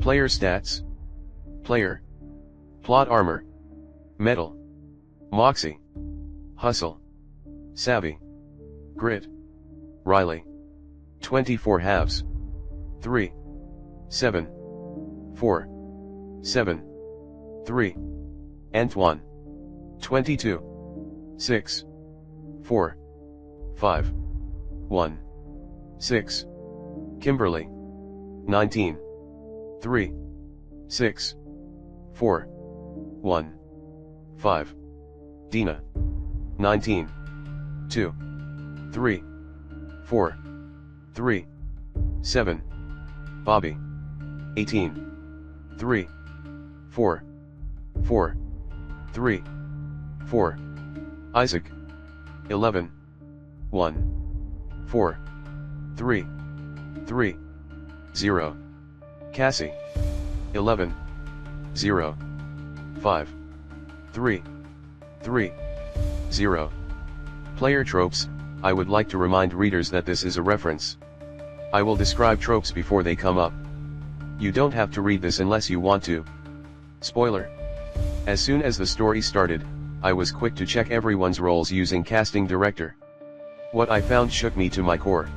Player stats. Player. Plot armor. Metal. Moxie. Hustle. Savvy. Grit. Riley. 24 halves. 3. 7. 4. 7. 3. Antoine. 22. 6. 4. 5. 1. 6. Kimberly. 19. 3. 6. 4. 1. 5. Dina. 19. 2. 3. 4. 3. 7. Bobby. 18. 3. 4. 4. 3. 4. Isaac. 11. 1. 4. 3. 3. 0. Cassie. 11. 0. 5. 3. 3. 0. Player tropes. I would like to remind readers that this is a reference. I will describe tropes before they come up. You don't have to read this unless you want to. Spoiler. As soon as the story started, I was quick to check everyone's roles using Casting Director. What I found shook me to my core.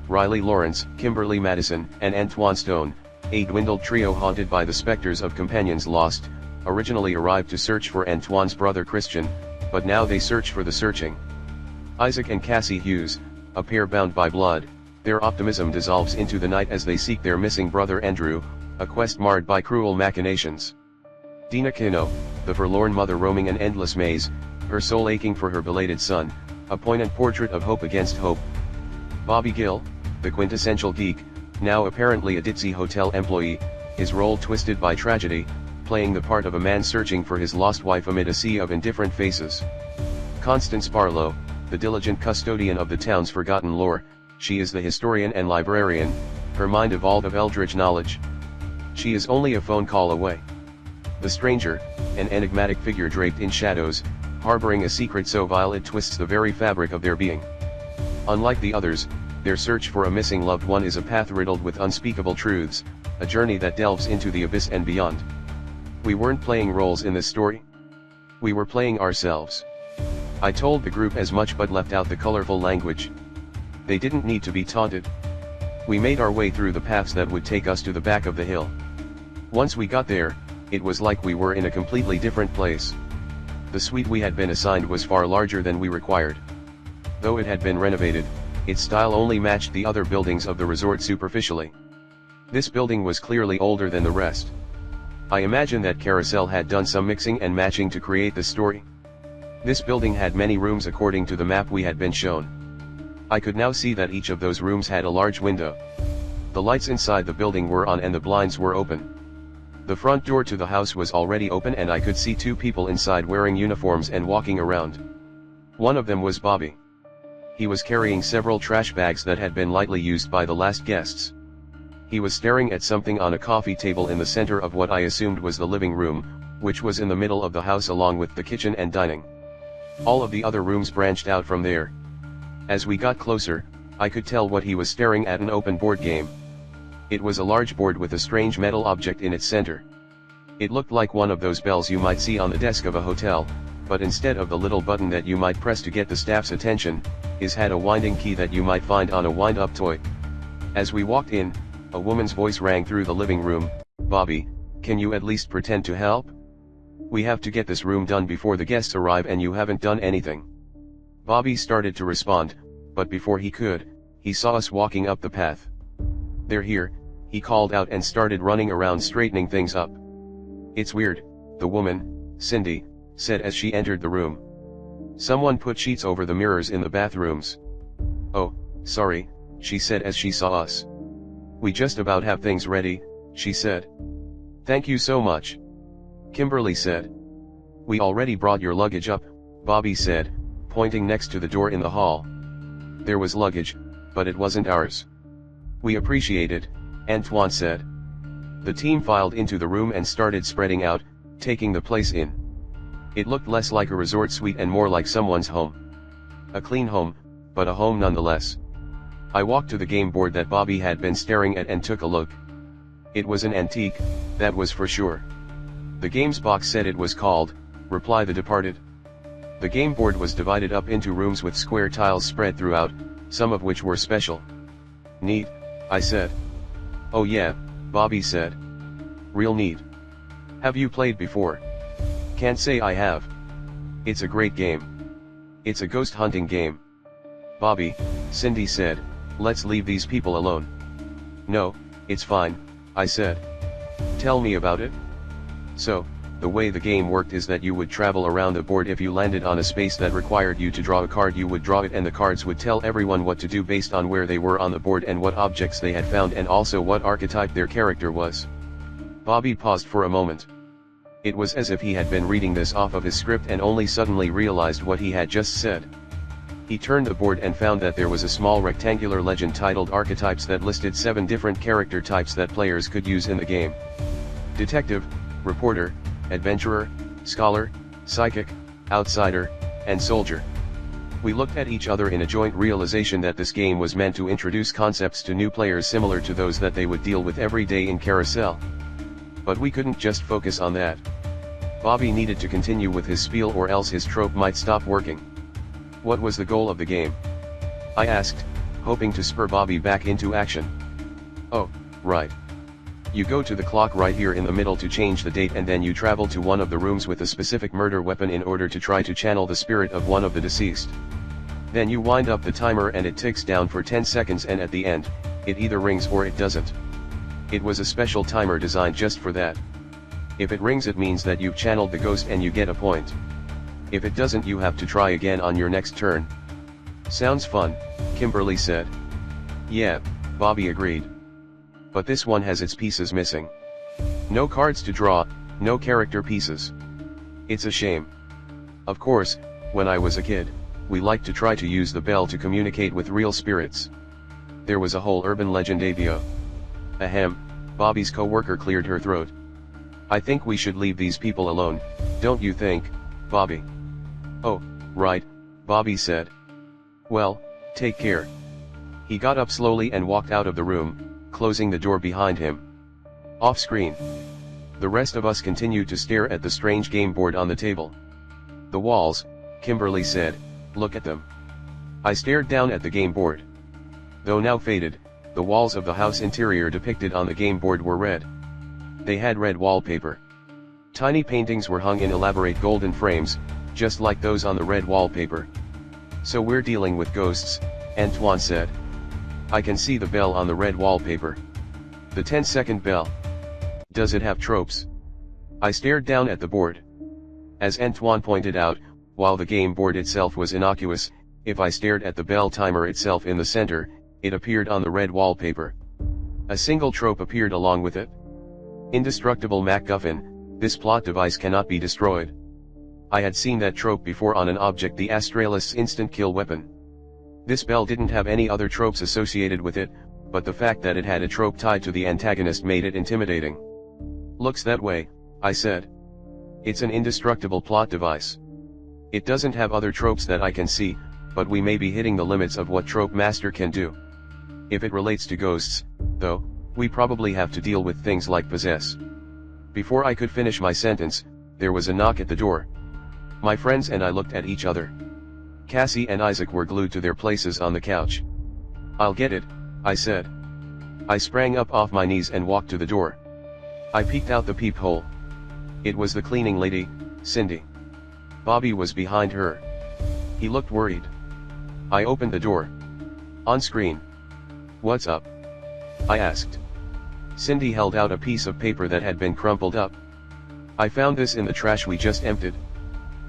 Riley Lawrence, Kimberly Madison, and Antoine Stone, a dwindled trio haunted by the specters of companions lost, originally arrived to search for Antoine's brother Christian, but now they search for the searching. Isaac and Cassie Hughes, a pair bound by blood, their optimism dissolves into the night as they seek their missing brother Andrew, a quest marred by cruel machinations. Dina Kino, the forlorn mother roaming an endless maze, her soul aching for her belated son, a poignant portrait of hope against hope. Bobby Gill, the quintessential geek, now apparently a ditzy hotel employee, his role twisted by tragedy, playing the part of a man searching for his lost wife amid a sea of indifferent faces. Constance Barlow, the diligent custodian of the town's forgotten lore, she is the historian and librarian, her mind evolved of eldritch knowledge. She is only a phone call away. The stranger, an enigmatic figure draped in shadows, harboring a secret so vile it twists the very fabric of their being. Unlike the others, their search for a missing loved one is a path riddled with unspeakable truths, a journey that delves into the abyss and beyond. We weren't playing roles in this story. We were playing ourselves. I told the group as much but left out the colorful language. They didn't need to be taunted. We made our way through the paths that would take us to the back of the hill. Once we got there, it was like we were in a completely different place. The suite we had been assigned was far larger than we required. Though it had been renovated, its style only matched the other buildings of the resort superficially. This building was clearly older than the rest. I imagine that Carousel had done some mixing and matching to create the story. This building had many rooms according to the map we had been shown. I could now see that each of those rooms had a large window. The lights inside the building were on and the blinds were open. The front door to the house was already open and I could see two people inside wearing uniforms and walking around. One of them was Bobby. He was carrying several trash bags that had been lightly used by the last guests. He was staring at something on a coffee table in the center of what I assumed was the living room, which was in the middle of the house along with the kitchen and dining. All of the other rooms branched out from there. As we got closer, I could tell what he was staring at: an open board game. It was a large board with a strange metal object in its center. It looked like one of those bells you might see on the desk of a hotel, but instead of the little button that you might press to get the staff's attention, his had a winding key that you might find on a wind-up toy. As we walked in, a woman's voice rang through the living room: "Bobby, can you at least pretend to help? We have to get this room done before the guests arrive and you haven't done anything." Bobby started to respond, but before he could, he saw us walking up the path. "They're here," he called out and started running around straightening things up. "It's weird," the woman, Cindy, said as she entered the room. "Someone put sheets over the mirrors in the bathrooms." "Oh, sorry," she said as she saw us. "We just about have things ready," she said. "Thank you so much," Kimberly said. "We already brought your luggage up," Bobby said, pointing next to the door in the hall. There was luggage, but it wasn't ours. "We appreciate it," Antoine said. The team filed into the room and started spreading out, taking the place in. It looked less like a resort suite and more like someone's home. A clean home, but a home nonetheless. I walked to the game board that Bobby had been staring at and took a look. It was an antique, that was for sure. The games box said it was called, Reply the Departed. The game board was divided up into rooms with square tiles spread throughout, some of which were special. Neat, I said. Oh yeah, Bobby said. Real neat. Have you played before? Can't say I have. It's a great game. It's a ghost hunting game. Bobby, Cindy said, let's leave these people alone. No, it's fine, I said. Tell me about it. So, the way the game worked is that you would travel around the board. If you landed on a space that required you to draw a card, you would draw it, and the cards would tell everyone what to do based on where they were on the board and what objects they had found, and also what archetype their character was. Bobby paused for a moment. It was as if he had been reading this off of his script and only suddenly realized what he had just said. He turned the board and found that there was a small rectangular legend titled Archetypes that listed 7 different character types that players could use in the game. Detective, Reporter, Adventurer, Scholar, Psychic, Outsider, and Soldier. We looked at each other in a joint realization that this game was meant to introduce concepts to new players similar to those that they would deal with every day in Carousel. But we couldn't just focus on that. Bobby needed to continue with his spiel, or else his trope might stop working. What was the goal of the game? I asked, hoping to spur Bobby back into action. Oh, right. You go to the clock right here in the middle to change the date, and then you travel to one of the rooms with a specific murder weapon in order to try to channel the spirit of one of the deceased. Then you wind up the timer and it ticks down for 10 seconds, and at the end, it either rings or it doesn't. It was a special timer designed just for that. If it rings, it means that you've channeled the ghost and you get a point. If it doesn't, you have to try again on your next turn. Sounds fun, Kimberly said. Yeah, Bobby agreed. But this one has its pieces missing. No cards to draw, no character pieces. It's a shame. Of course, when I was a kid, we liked to try to use the bell to communicate with real spirits. There was a whole urban legend about. Ahem, Bobby's co-worker cleared her throat. I think we should leave these people alone, don't you think, Bobby? Oh, right, Bobby said. Well, take care. He got up slowly and walked out of the room, closing the door behind him. Off screen. The rest of us continued to stare at the strange game board on the table. The walls, Kimberly said, look at them. I stared down at the game board. Though now faded, the walls of the house interior depicted on the game board were red. They had red wallpaper. Tiny paintings were hung in elaborate golden frames, just like those on the red wallpaper. So we're dealing with ghosts, Antoine said. I can see the bell on the red wallpaper. The 10-second bell. Does it have tropes? I stared down at the board. As Antoine pointed out, while the game board itself was innocuous, if I stared at the bell timer itself in the center, it appeared on the red wallpaper. A single trope appeared along with it. Indestructible MacGuffin, this plot device cannot be destroyed. I had seen that trope before on an object, the Astralis's instant kill weapon. This bell didn't have any other tropes associated with it, but the fact that it had a trope tied to the antagonist made it intimidating. Looks that way, I said. It's an indestructible plot device. It doesn't have other tropes that I can see, but we may be hitting the limits of what Trope Master can do. If it relates to ghosts, though, we probably have to deal with things like possess. Before I could finish my sentence, there was a knock at the door. My friends and I looked at each other. Cassie and Isaac were glued to their places on the couch. I'll get it, I said. I sprang up off my knees and walked to the door. I peeked out the peephole. It was the cleaning lady, Cindy. Bobby was behind her. He looked worried. I opened the door. On screen. What's up? I asked. Cindy held out a piece of paper that had been crumpled up. I found this in the trash we just emptied.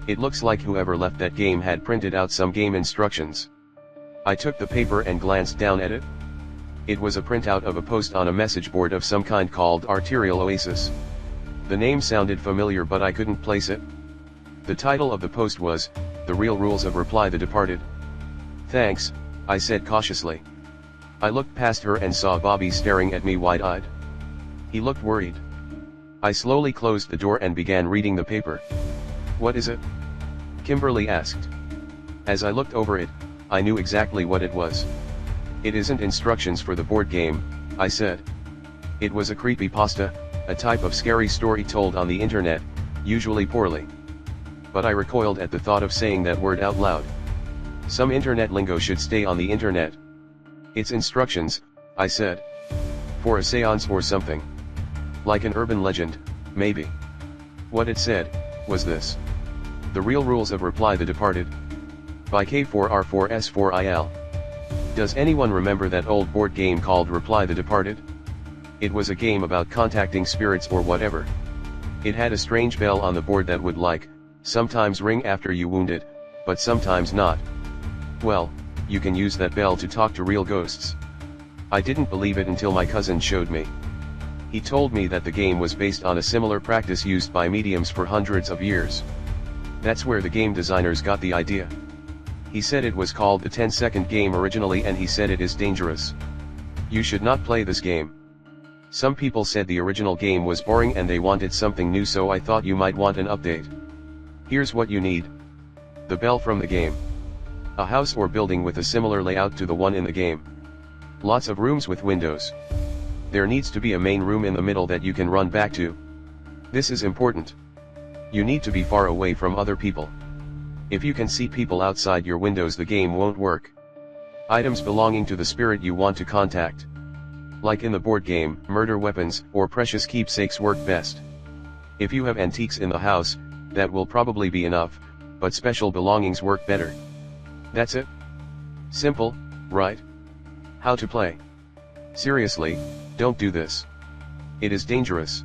It looks like whoever left that game had printed out some game instructions. I took the paper and glanced down at it. It was a printout of a post on a message board of some kind called Arterial Oasis. The name sounded familiar, but I couldn't place it. The title of the post was, The Real Rules of Reply the Departed. Thanks, I said cautiously. I looked past her and saw Bobby staring at me wide-eyed. He looked worried. I slowly closed the door and began reading the paper. What is it? Kimberly asked. As I looked over it, I knew exactly what it was. It isn't instructions for the board game, I said. It was a creepypasta, a type of scary story told on the internet, usually poorly. But I recoiled at the thought of saying that word out loud. Some internet lingo should stay on the internet. It's instructions, I said. For a seance or something. Like an urban legend, maybe. What it said was this: The Real Rules of Reply the Departed. By K4R4S4IL. Does anyone remember that old board game called Reply the Departed? It was a game about contacting spirits or whatever. It had a strange bell on the board that would sometimes ring after you wounded, but sometimes not. Well, you can use that bell to talk to real ghosts. I didn't believe it until my cousin showed me. He told me that the game was based on a similar practice used by mediums for hundreds of years. That's where the game designers got the idea. He said it was called the 10-second game originally, and he said it is dangerous. You should not play this game. Some people said the original game was boring and they wanted something new, so I thought you might want an update. Here's what you need. The bell from the game. A house or building with a similar layout to the one in the game. Lots of rooms with windows. There needs to be a main room in the middle that you can run back to. This is important. You need to be far away from other people. If you can see people outside your windows, the game won't work. Items belonging to the spirit you want to contact. Like in the board game, murder weapons or precious keepsakes work best. If you have antiques in the house, that will probably be enough, but special belongings work better. That's it. Simple, right? How to play? Seriously, don't do this. It is dangerous.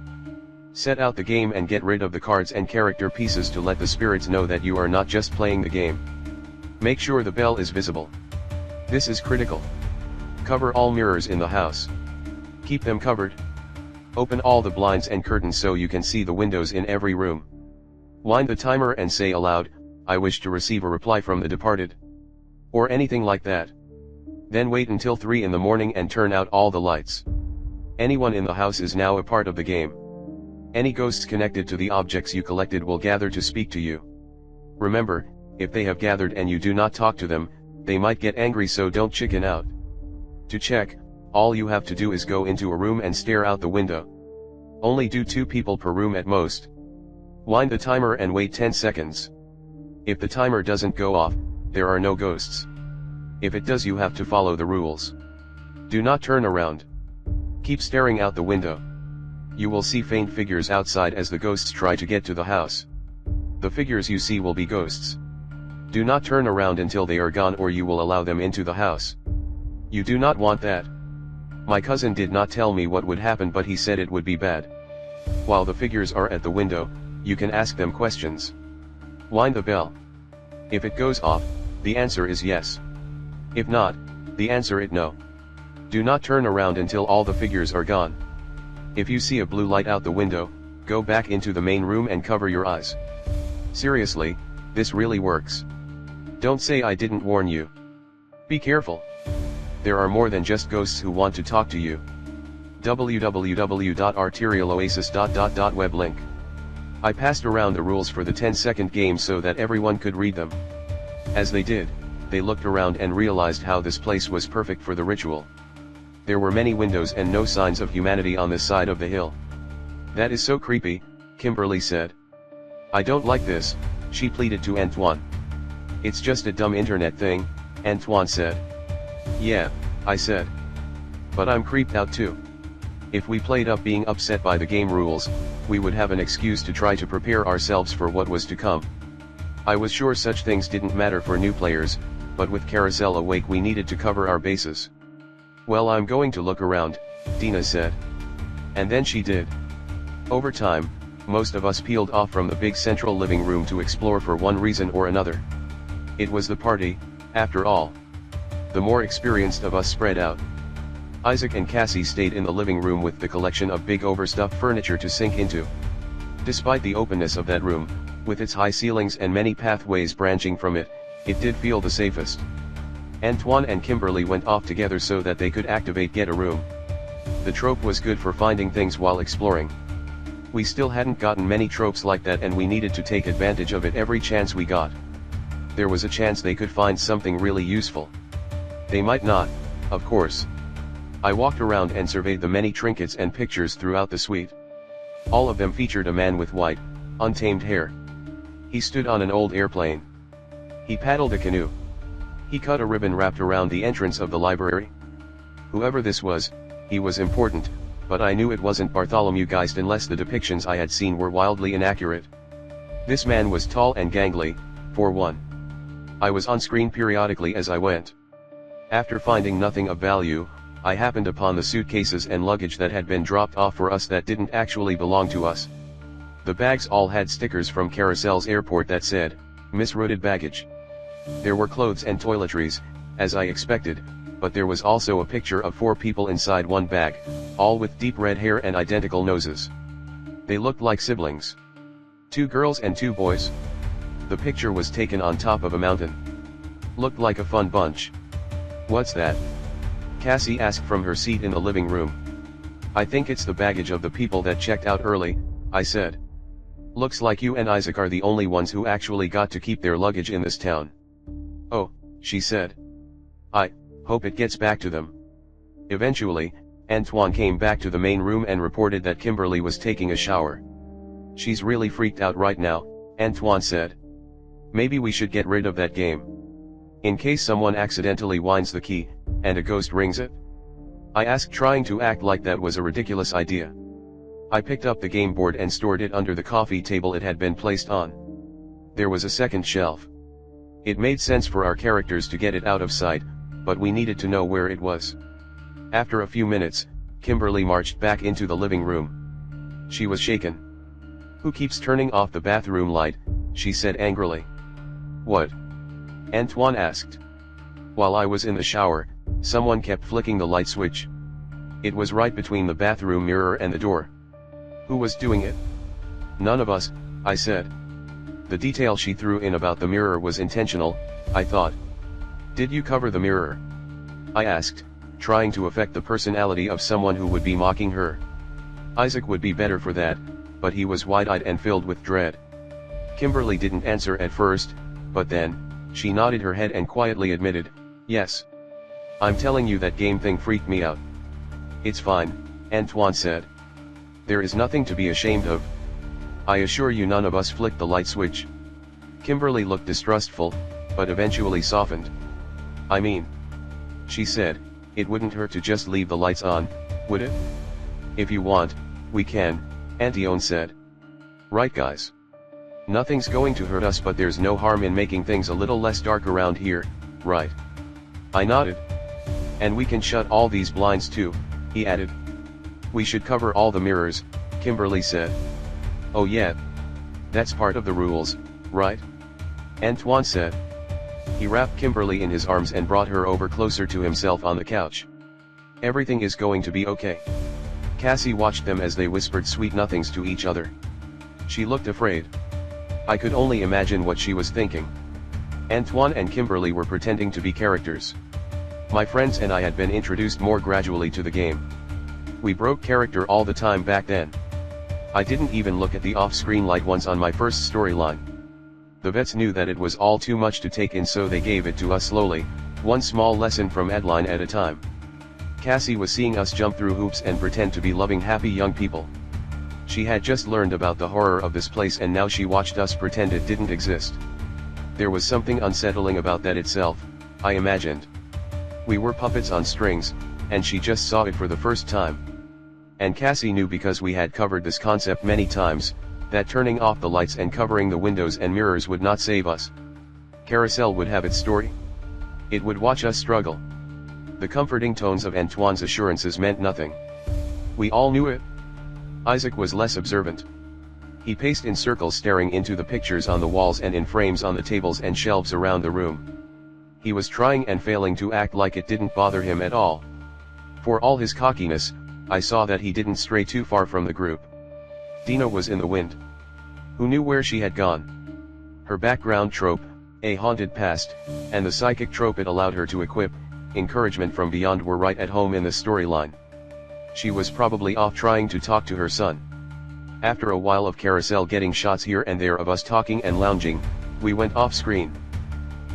Set out the game and get rid of the cards and character pieces to let the spirits know that you are not just playing the game. Make sure the bell is visible. This is critical. Cover all mirrors in the house. Keep them covered. Open all the blinds and curtains so you can see the windows in every room. Wind the timer and say aloud, "I wish to receive a reply from the departed." Or anything like that. Then wait until 3 in the morning and turn out all the lights. Anyone in the house is now a part of the game. Any ghosts connected to the objects you collected will gather to speak to you. Remember, if they have gathered and you do not talk to them, they might get angry, so don't chicken out. To check, all you have to do is go into a room and stare out the window. Only do 2 people per room at most. Wind the timer and wait 10 seconds. If the timer doesn't go off, there are no ghosts. If it does, you have to follow the rules. Do not turn around. Keep staring out the window. You will see faint figures outside as the ghosts try to get to the house. The figures you see will be ghosts. Do not turn around until they are gone, or you will allow them into the house. You do not want that. My cousin did not tell me what would happen, but he said it would be bad. While the figures are at the window, you can ask them questions. Wind the bell. If it goes off, the answer is yes. If not, the answer is no. Do not turn around until all the figures are gone. If you see a blue light out the window, go back into the main room and cover your eyes. Seriously, this really works. Don't say I didn't warn you. Be careful. There are more than just ghosts who want to talk to you. www.arterialoasis.web link. I passed around the rules for the 10-second game so that everyone could read them. As they did, they looked around and realized how this place was perfect for the ritual. There were many windows and no signs of humanity on this side of the hill. That is so creepy, Kimberly said. I don't like this, she pleaded to Antoine. It's just a dumb internet thing, Antoine said. Yeah, I said. But I'm creeped out too. If we played up being upset by the game rules, we would have an excuse to try to prepare ourselves for what was to come. I was sure such things didn't matter for new players, but with Carousel awake we needed to cover our bases. Well, I'm going to look around, Dina said. And then she did. Over time, most of us peeled off from the big central living room to explore for one reason or another. It was the party, after all. The more experienced of us spread out. Isaac and Cassie stayed in the living room with the collection of big overstuffed furniture to sink into. Despite the openness of that room, with its high ceilings and many pathways branching from it, it did feel the safest. Antoine and Kimberly went off together so that they could activate Get a Room. The trope was good for finding things while exploring. We still hadn't gotten many tropes like that, and we needed to take advantage of it every chance we got. There was a chance they could find something really useful. They might not, of course. I walked around and surveyed the many trinkets and pictures throughout the suite. All of them featured a man with white, untamed hair. He stood on an old airplane. He paddled a canoe. He cut a ribbon wrapped around the entrance of the library. Whoever this was, he was important, but I knew it wasn't Bartholomew Geist unless the depictions I had seen were wildly inaccurate. This man was tall and gangly, for one. I was on screen periodically as I went. After finding nothing of value, I happened upon the suitcases and luggage that had been dropped off for us that didn't actually belong to us. The bags all had stickers from Carousel's airport that said, "Misrouted baggage." There were clothes and toiletries, as I expected, but there was also a picture of 4 people inside one bag, all with deep red hair and identical noses. They looked like siblings. 2 girls and 2 boys. The picture was taken on top of a mountain. Looked like a fun bunch. "What's that?" Cassie asked from her seat in the living room. "I think it's the baggage of the people that checked out early," I said. "Looks like you and Isaac are the only ones who actually got to keep their luggage in this town." "Oh," she said. "I hope it gets back to them." Eventually, Antoine came back to the main room and reported that Kimberly was taking a shower. "She's really freaked out right now," Antoine said. "Maybe we should get rid of that game. In case someone accidentally winds the key, and a ghost rings it." I asked, trying to act like that was a ridiculous idea. I picked up the game board and stored it under the coffee table it had been placed on. There was a second shelf. It made sense for our characters to get it out of sight, but we needed to know where it was. After a few minutes, Kimberly marched back into the living room. She was shaken. "Who keeps turning off the bathroom light?" she said angrily. "What?" Antoine asked. "While I was in the shower, someone kept flicking the light switch. It was right between the bathroom mirror and the door." "Who was doing it?" "None of us," I said. The detail she threw in about the mirror was intentional, I thought. "Did you cover the mirror?" I asked, trying to affect the personality of someone who would be mocking her. Isaac would be better for that, but he was wide-eyed and filled with dread. Kimberly didn't answer at first, but then, she nodded her head and quietly admitted, "Yes. I'm telling you that game thing freaked me out." "It's fine," Antoine said. "There is nothing to be ashamed of. I assure you none of us flicked the light switch." Kimberly looked distrustful, but eventually softened. "I mean," she said, "it wouldn't hurt to just leave the lights on, would it?" "If you want, we can," Antoine said. "Right guys? Nothing's going to hurt us, but there's no harm in making things a little less dark around here, right?" I nodded. "And we can shut all these blinds too," he added. "We should cover all the mirrors," Kimberly said. "Oh yeah. That's part of the rules, right?" Antoine said. He wrapped Kimberly in his arms and brought her over closer to himself on the couch. "Everything is going to be okay." Cassie watched them as they whispered sweet nothings to each other. She looked afraid. I could only imagine what she was thinking. Antoine and Kimberly were pretending to be characters. My friends and I had been introduced more gradually to the game. We broke character all the time back then. I didn't even look at the off-screen light ones on my first storyline. The vets knew that it was all too much to take in, so they gave it to us slowly, one small lesson from Adeline at a time. Cassie was seeing us jump through hoops and pretend to be loving, happy young people. She had just learned about the horror of this place and now she watched us pretend it didn't exist. There was something unsettling about that itself, I imagined. We were puppets on strings, and she just saw it for the first time. And Cassie knew, because we had covered this concept many times, that turning off the lights and covering the windows and mirrors would not save us. Carousel would have its story. It would watch us struggle. The comforting tones of Antoine's assurances meant nothing. We all knew it. Isaac was less observant. He paced in circles, staring into the pictures on the walls and in frames on the tables and shelves around the room. He was trying and failing to act like it didn't bother him at all. For all his cockiness, I saw that he didn't stray too far from the group. Dina was in the wind. Who knew where she had gone? Her background trope, a haunted past, and the psychic trope it allowed her to equip, encouragement from beyond, were right at home in the storyline. She was probably off trying to talk to her son. After a while of Carousel getting shots here and there of us talking and lounging, we went off screen.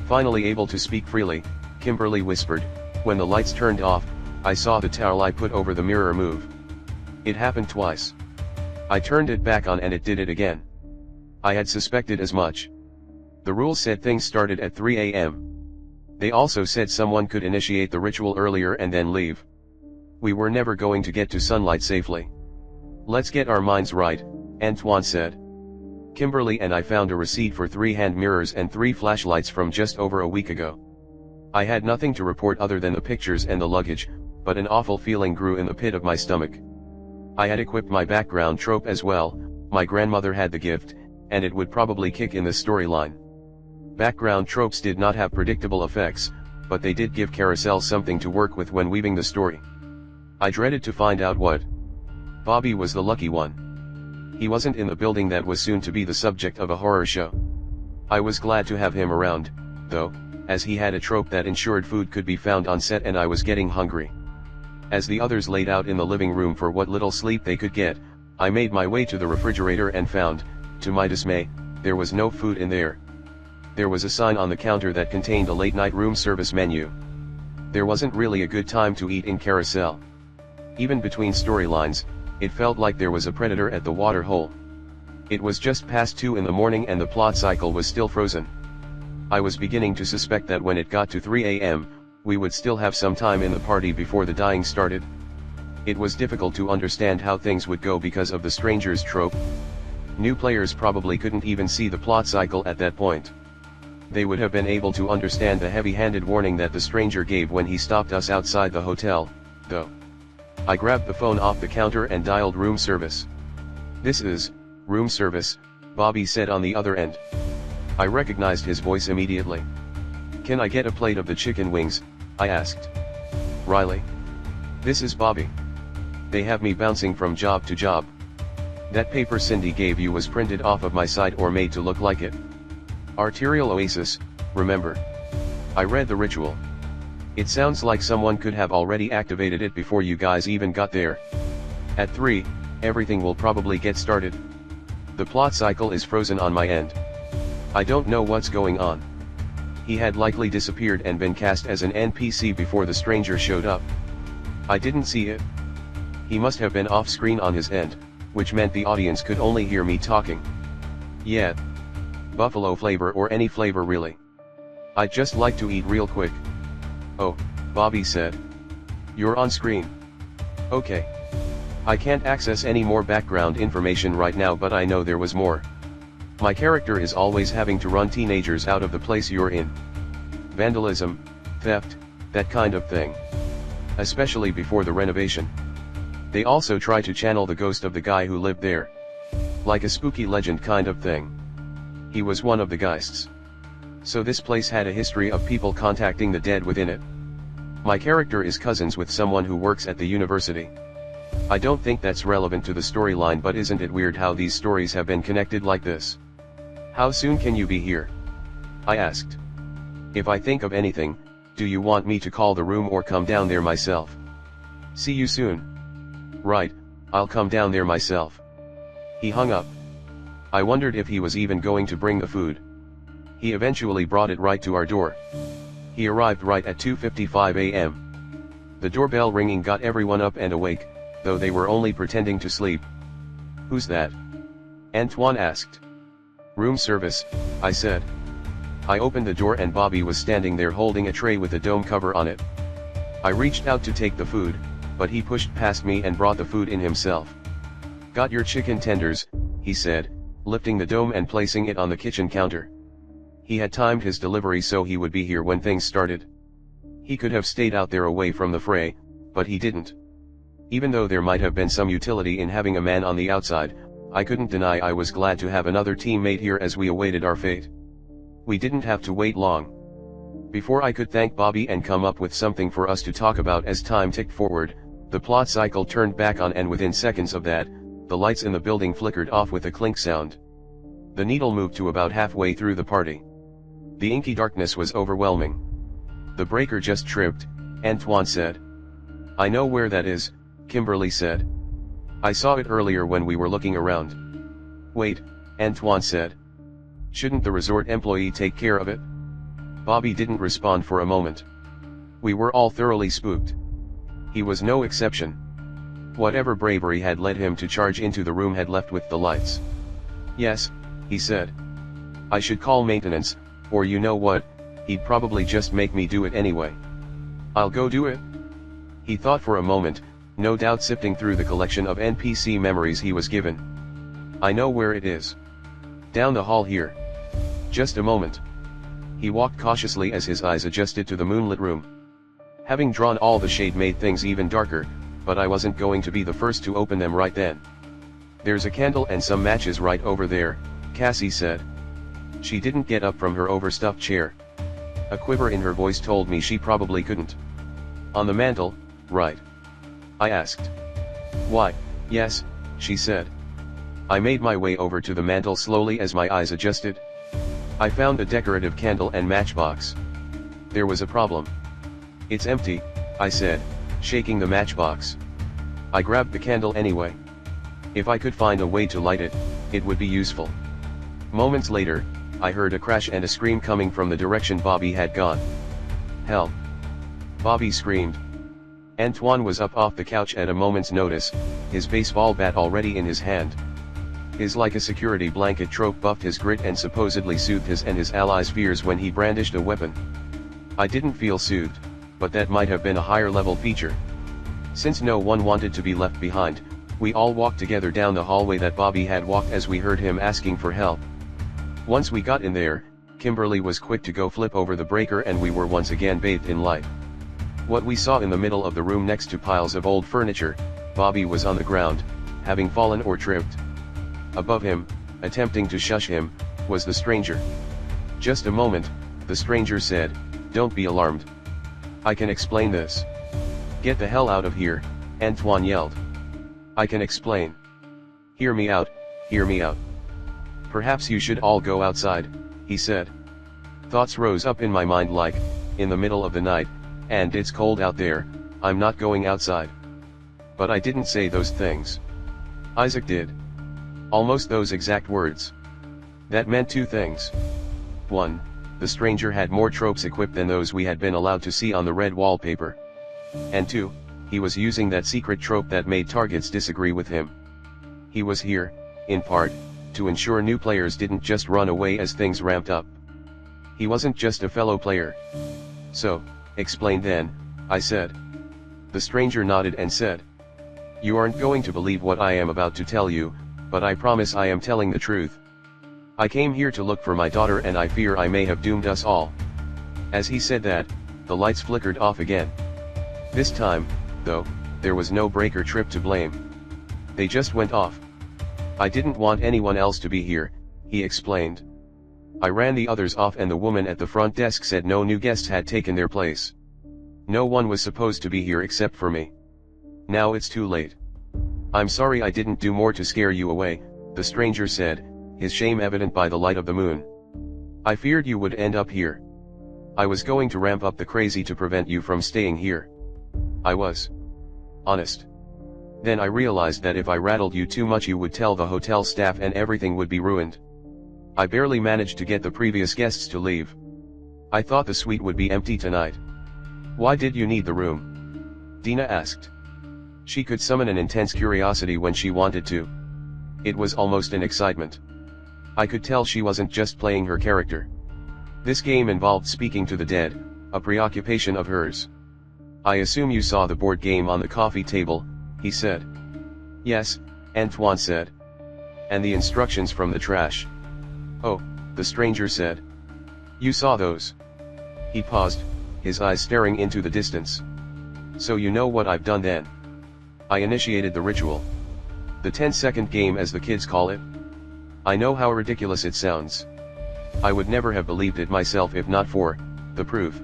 Finally able to speak freely, Kimberly whispered, when the lights turned off, I saw the towel I put over the mirror move. It happened twice. I turned it back on and it did it again. I had suspected as much. The rules said things started at 3 a.m. They also said someone could initiate the ritual earlier and then leave. We were never going to get to sunlight safely. Let's get our minds right, Antoine said. Kimberly and I found a receipt for 3 hand mirrors and 3 flashlights from just over a week ago. I had nothing to report other than the pictures and the luggage, but an awful feeling grew in the pit of my stomach. I had equipped my background trope as well. My grandmother had the gift, and it would probably kick in the storyline. Background tropes did not have predictable effects, but they did give Carousel something to work with when weaving the story. I dreaded to find out what. Bobby was the lucky one. He wasn't in the building that was soon to be the subject of a horror show. I was glad to have him around, though, as he had a trope that ensured food could be found on set and I was getting hungry. As the others laid out in the living room for what little sleep they could get, I made my way to the refrigerator and found, to my dismay, there was no food in there. There was a sign on the counter that contained a late-night room service menu. There wasn't really a good time to eat in Carousel. Even between storylines, it felt like there was a predator at the water hole. It was just past 2 in the morning and the plot cycle was still frozen. I was beginning to suspect that when it got to 3 a.m., we would still have some time in the party before the dying started. It was difficult to understand how things would go because of the strangers trope. New players probably couldn't even see the plot cycle at that point. They would have been able to understand the heavy-handed warning that the stranger gave when he stopped us outside the hotel, though. I grabbed the phone off the counter and dialed room service. "This is room service," Bobby said on the other end. I recognized his voice immediately. "Can I get a plate of the chicken wings?" I asked. "Riley? This is Bobby. They have me bouncing from job to job. That paper Cindy gave you was printed off of my site or made to look like it. Arterial oasis, remember? I read the ritual. It sounds like someone could have already activated it before you guys even got there. At 3, everything will probably get started. The plot cycle is frozen on my end. I don't know what's going on." He had likely disappeared and been cast as an NPC before the stranger showed up. I didn't see it. He must have been off-screen on his end, which meant the audience could only hear me talking. Yeah. Buffalo flavor or any flavor really. I'd just like to eat real quick. "Oh," Bobby said. "You're on screen. Okay. I can't access any more background information right now, but I know there was more. My character is always having to run teenagers out of the place you're in. Vandalism, theft, that kind of thing. Especially before the renovation. They also try to channel the ghost of the guy who lived there. Like a spooky legend kind of thing. He was one of the geists. So this place had a history of people contacting the dead within it. My character is cousins with someone who works at the university. I don't think that's relevant to the storyline, but isn't it weird how these stories have been connected like this? How soon can you be here?" I asked. "If I think of anything, do you want me to call the room or come down there myself?" "See you soon." "Right, I'll come down there myself." He hung up. I wondered if he was even going to bring the food. He eventually brought it right to our door. He arrived right at 2:55 a.m. The doorbell ringing got everyone up and awake, though they were only pretending to sleep. "Who's that?" Antoine asked. "Room service," I said. I opened the door and Bobby was standing there holding a tray with a dome cover on it. I reached out to take the food, but he pushed past me and brought the food in himself. "Got your chicken tenders," he said, lifting the dome and placing it on the kitchen counter. He had timed his delivery so he would be here when things started. He could have stayed out there away from the fray, but he didn't. Even though there might have been some utility in having a man on the outside, I couldn't deny I was glad to have another teammate here as we awaited our fate. We didn't have to wait long. Before I could thank Bobby and come up with something for us to talk about as time ticked forward, the plot cycle turned back on, and within seconds of that, the lights in the building flickered off with a clink sound. The needle moved to about halfway through the party. The inky darkness was overwhelming. "The breaker just tripped," Antoine said. "I know where that is," Kimberly said. "I saw it earlier when we were looking around." "Wait," Antoine said. "Shouldn't the resort employee take care of it?" Bobby didn't respond for a moment. We were all thoroughly spooked. He was no exception. Whatever bravery had led him to charge into the room had left with the lights. "Yes," he said. "I should call maintenance, or you know what, he'd probably just make me do it anyway. I'll go do it." He thought for a moment, no doubt sifting through the collection of NPC memories he was given. "I know where it is. Down the hall here. Just a moment." He walked cautiously as his eyes adjusted to the moonlit room. Having drawn all the shade made things even darker, but I wasn't going to be the first to open them right then. "There's a candle and some matches right over there," Cassie said. She didn't get up from her overstuffed chair. A quiver in her voice told me she probably couldn't. "On the mantel, right?" I asked. "Why, yes," she said. I made my way over to the mantel slowly as my eyes adjusted. I found a decorative candle and matchbox. There was a problem. "It's empty," I said, shaking the matchbox. I grabbed the candle anyway. If I could find a way to light it, it would be useful. Moments later, I heard a crash and a scream coming from the direction Bobby had gone. "Help!" Bobby screamed. Antoine was up off the couch at a moment's notice, his baseball bat already in his hand. His like a security blanket trope buffed his grit and supposedly soothed his and his allies' fears when he brandished a weapon. I didn't feel soothed, but that might have been a higher level feature. Since no one wanted to be left behind, we all walked together down the hallway that Bobby had walked as we heard him asking for help. Once we got in there, Kimberly was quick to go flip over the breaker and we were once again bathed in light. What we saw in the middle of the room next to piles of old furniture, Bobby was on the ground, having fallen or tripped. Above him, attempting to shush him, was the stranger. "Just a moment," the stranger said, "don't be alarmed. I can explain this." "Get the hell out of here," Antoine yelled. "I can explain. Hear me out, hear me out." "Perhaps you should all go outside," he said. Thoughts rose up in my mind like, in the middle of the night, and it's cold out there, I'm not going outside. But I didn't say those things. Isaac did. Almost those exact words. That meant two things. One, the stranger had more tropes equipped than those we had been allowed to see on the red wallpaper. And two, he was using that secret trope that made targets disagree with him. He was here, in part, to ensure new players didn't just run away as things ramped up. He wasn't just a fellow player. "So, explain then," I said. The stranger nodded and said, "You aren't going to believe what I am about to tell you, but I promise I am telling the truth. I came here to look for my daughter and I fear I may have doomed us all." As he said that, the lights flickered off again. This time, though, there was no breaker trip to blame. They just went off. "I didn't want anyone else to be here," he explained. "I ran the others off and the woman at the front desk said no new guests had taken their place. No one was supposed to be here except for me. Now it's too late. I'm sorry I didn't do more to scare you away," the stranger said, his shame evident by the light of the moon. "I feared you would end up here. I was going to ramp up the crazy to prevent you from staying here. I was. Honest. Then I realized that if I rattled you too much you would tell the hotel staff and everything would be ruined. I barely managed to get the previous guests to leave. I thought the suite would be empty tonight." "Why did you need the room?" Dina asked. She could summon an intense curiosity when she wanted to. It was almost an excitement. I could tell she wasn't just playing her character. This game involved speaking to the dead, a preoccupation of hers. "I assume you saw the board game on the coffee table," he said. "Yes," Antoine said. "And the instructions from the trash." "Oh," the stranger said. "You saw those?" He paused, his eyes staring into the distance. "So you know what I've done then?" "I initiated the ritual. The 10-second game as the kids call it. I know how ridiculous it sounds. I would never have believed it myself if not for the proof."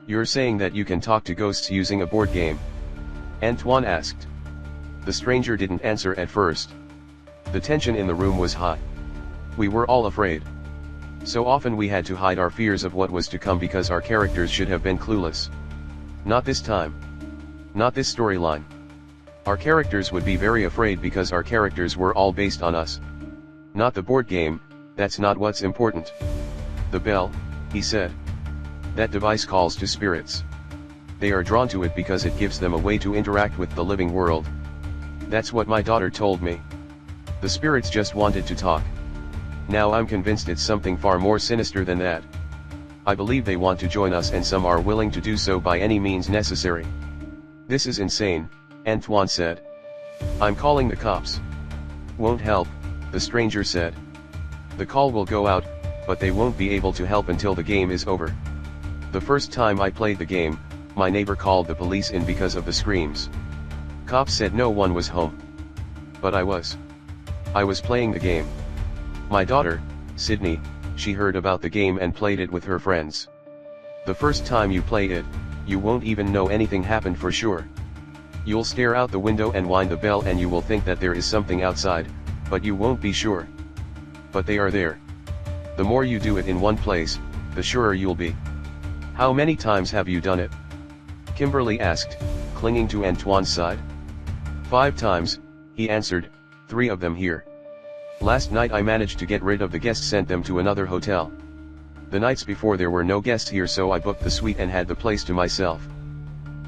"You're saying that you can talk to ghosts using a board game?" Antoine asked. The stranger didn't answer at first. The tension in the room was high. We were all afraid. So often we had to hide our fears of what was to come because our characters should have been clueless. Not this time. Not this storyline. Our characters would be very afraid because our characters were all based on us. "Not the board game, that's not what's important. The bell," he said. "That device calls to spirits. They are drawn to it because it gives them a way to interact with the living world. That's what my daughter told me. The spirits just wanted to talk. Now I'm convinced it's something far more sinister than that. I believe they want to join us, and some are willing to do so by any means necessary. This is insane, Antoine said. I'm calling the cops. Won't help, the stranger said. The call will go out, but they won't be able to help until the game is over. The first time I played the game, my neighbor called the police in because of the screams. Cops said no one was home. But I was. I was playing the game. My daughter, Sydney, she heard about the game and played it with her friends. The first time you play it, you won't even know anything happened for sure. You'll stare out the window and wind the bell and you will think that there is something outside, but you won't be sure. But they are there. The more you do it in one place, the surer you'll be. How many times have you done it? Kimberly asked, clinging to Antoine's side. 5 times, he answered, 3 of them here. Last night I managed to get rid of the guests, sent them to another hotel. The nights before there were no guests here, so I booked the suite and had the place to myself.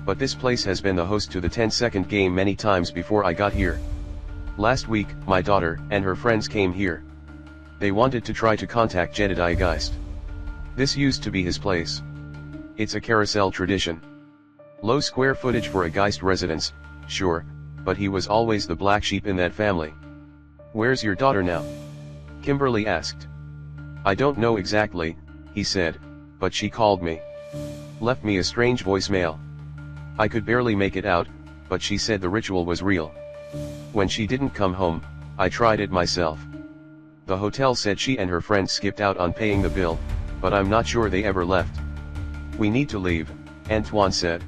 But this place has been the host to the 10-second game many times before I got here. Last week, my daughter and her friends came here. They wanted to try to contact Jedediah Geist. This used to be his place. It's a Carousel tradition. Low square footage for a Geist residence, sure, but he was always the black sheep in that family. Where's your daughter now? Kimberly asked. I don't know exactly, he said, but she called me. Left me a strange voicemail. I could barely make it out, but she said the ritual was real. When she didn't come home, I tried it myself. The hotel said she and her friends skipped out on paying the bill, but I'm not sure they ever left. We need to leave, Antoine said.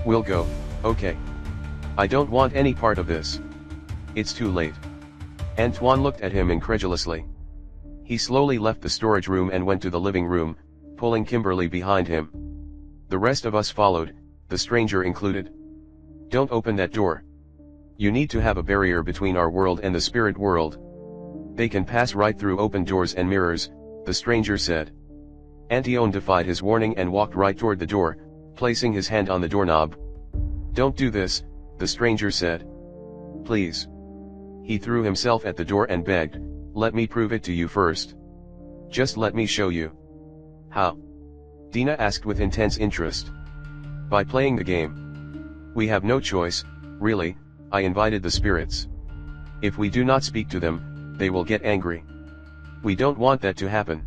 We'll go, okay. I don't want any part of this. It's too late. Antoine looked at him incredulously. He slowly left the storage room and went to the living room, pulling Kimberly behind him. The rest of us followed, the stranger included. Don't open that door. You need to have a barrier between our world and the spirit world. They can pass right through open doors and mirrors, the stranger said. Antoine defied his warning and walked right toward the door, placing his hand on the doorknob. Don't do this, the stranger said. Please. He threw himself at the door and begged, let me prove it to you first. Just let me show you. How? Dina asked with intense interest. By playing the game. We have no choice, really, I invited the spirits. If we do not speak to them, they will get angry. We don't want that to happen.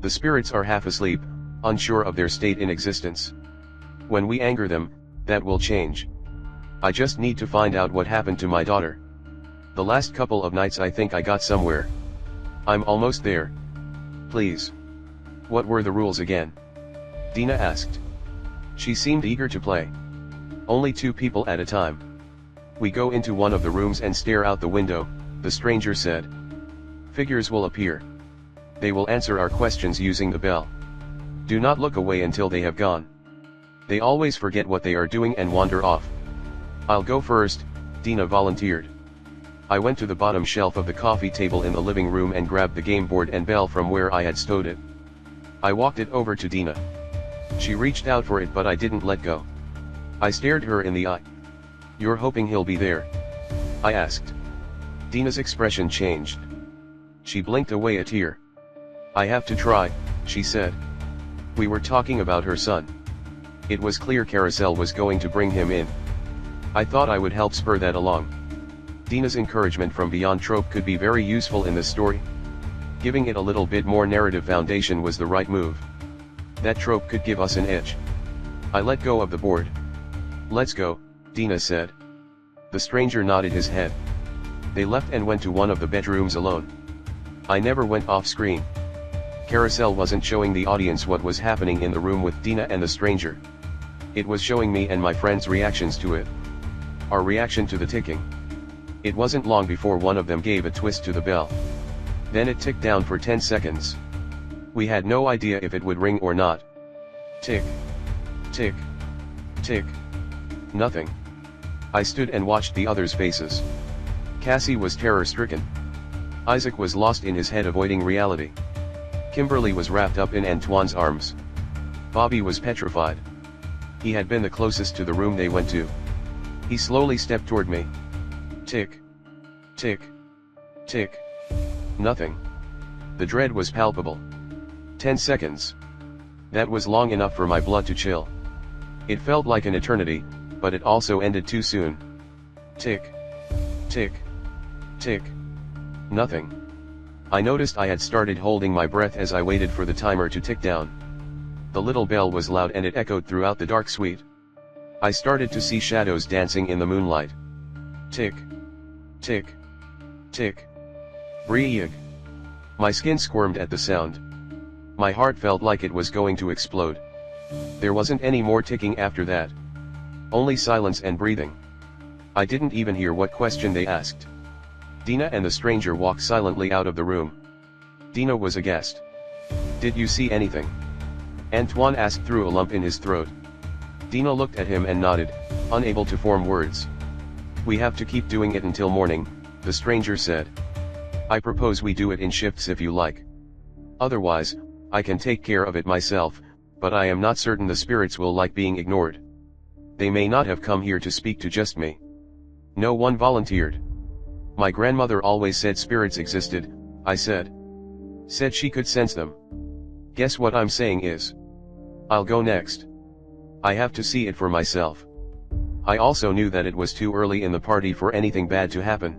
The spirits are half asleep, unsure of their state in existence. When we anger them, that will change. I just need to find out what happened to my daughter. The last couple of nights I think I got somewhere. I'm almost there. Please. What were the rules again? Dina asked. She seemed eager to play. Only 2 people at a time. We go into one of the rooms and stare out the window, the stranger said. Figures will appear. They will answer our questions using the bell. Do not look away until they have gone. They always forget what they are doing and wander off. I'll go first, Dina volunteered. I went to the bottom shelf of the coffee table in the living room and grabbed the game board and bell from where I had stowed it. I walked it over to Dina. She reached out for it, but I didn't let go. I stared her in the eye. You're hoping he'll be there? I asked. Dina's expression changed. She blinked away a tear. I have to try, she said. We were talking about her son. It was clear Carousel was going to bring him in. I thought I would help spur that along. Dina's encouragement from beyond trope could be very useful in this story. Giving it a little bit more narrative foundation was the right move. That trope could give us an edge. I let go of the board. Let's go, Dina said. The stranger nodded his head. They left and went to one of the bedrooms alone. I never went off screen. Carousel wasn't showing the audience what was happening in the room with Dina and the stranger. It was showing me and my friends' reactions to it. Our reaction to the ticking. It wasn't long before one of them gave a twist to the bell. Then it ticked down for 10 seconds. We had no idea if it would ring or not. Tick. Tick. Tick. Nothing. I stood and watched the others' faces. Cassie was terror-stricken. Isaac was lost in his head, avoiding reality. Kimberly was wrapped up in Antoine's arms. Bobby was petrified. He had been the closest to the room they went to. He slowly stepped toward me. Tick. Tick. Tick. Nothing. The dread was palpable. 10 seconds. That was long enough for my blood to chill. It felt like an eternity, but it also ended too soon. Tick. Tick. Tick. Nothing. I noticed I had started holding my breath as I waited for the timer to tick down. The little bell was loud and it echoed throughout the dark suite. I started to see shadows dancing in the moonlight. Tick. Tick. Tick. Breathe. My skin squirmed at the sound. My heart felt like it was going to explode. There wasn't any more ticking after that. Only silence and breathing. I didn't even hear what question they asked. Dina and the stranger walked silently out of the room. Dina was aghast. "Did you see anything?" Antoine asked through a lump in his throat. Dina looked at him and nodded, unable to form words. "We have to keep doing it until morning," the stranger said. "I propose we do it in shifts if you like. Otherwise, I can take care of it myself, but I am not certain the spirits will like being ignored. They may not have come here to speak to just me." No one volunteered. "My grandmother always said spirits existed," I said. "Said she could sense them. Guess what I'm saying is, I'll go next. I have to see it for myself." I also knew that it was too early in the party for anything bad to happen.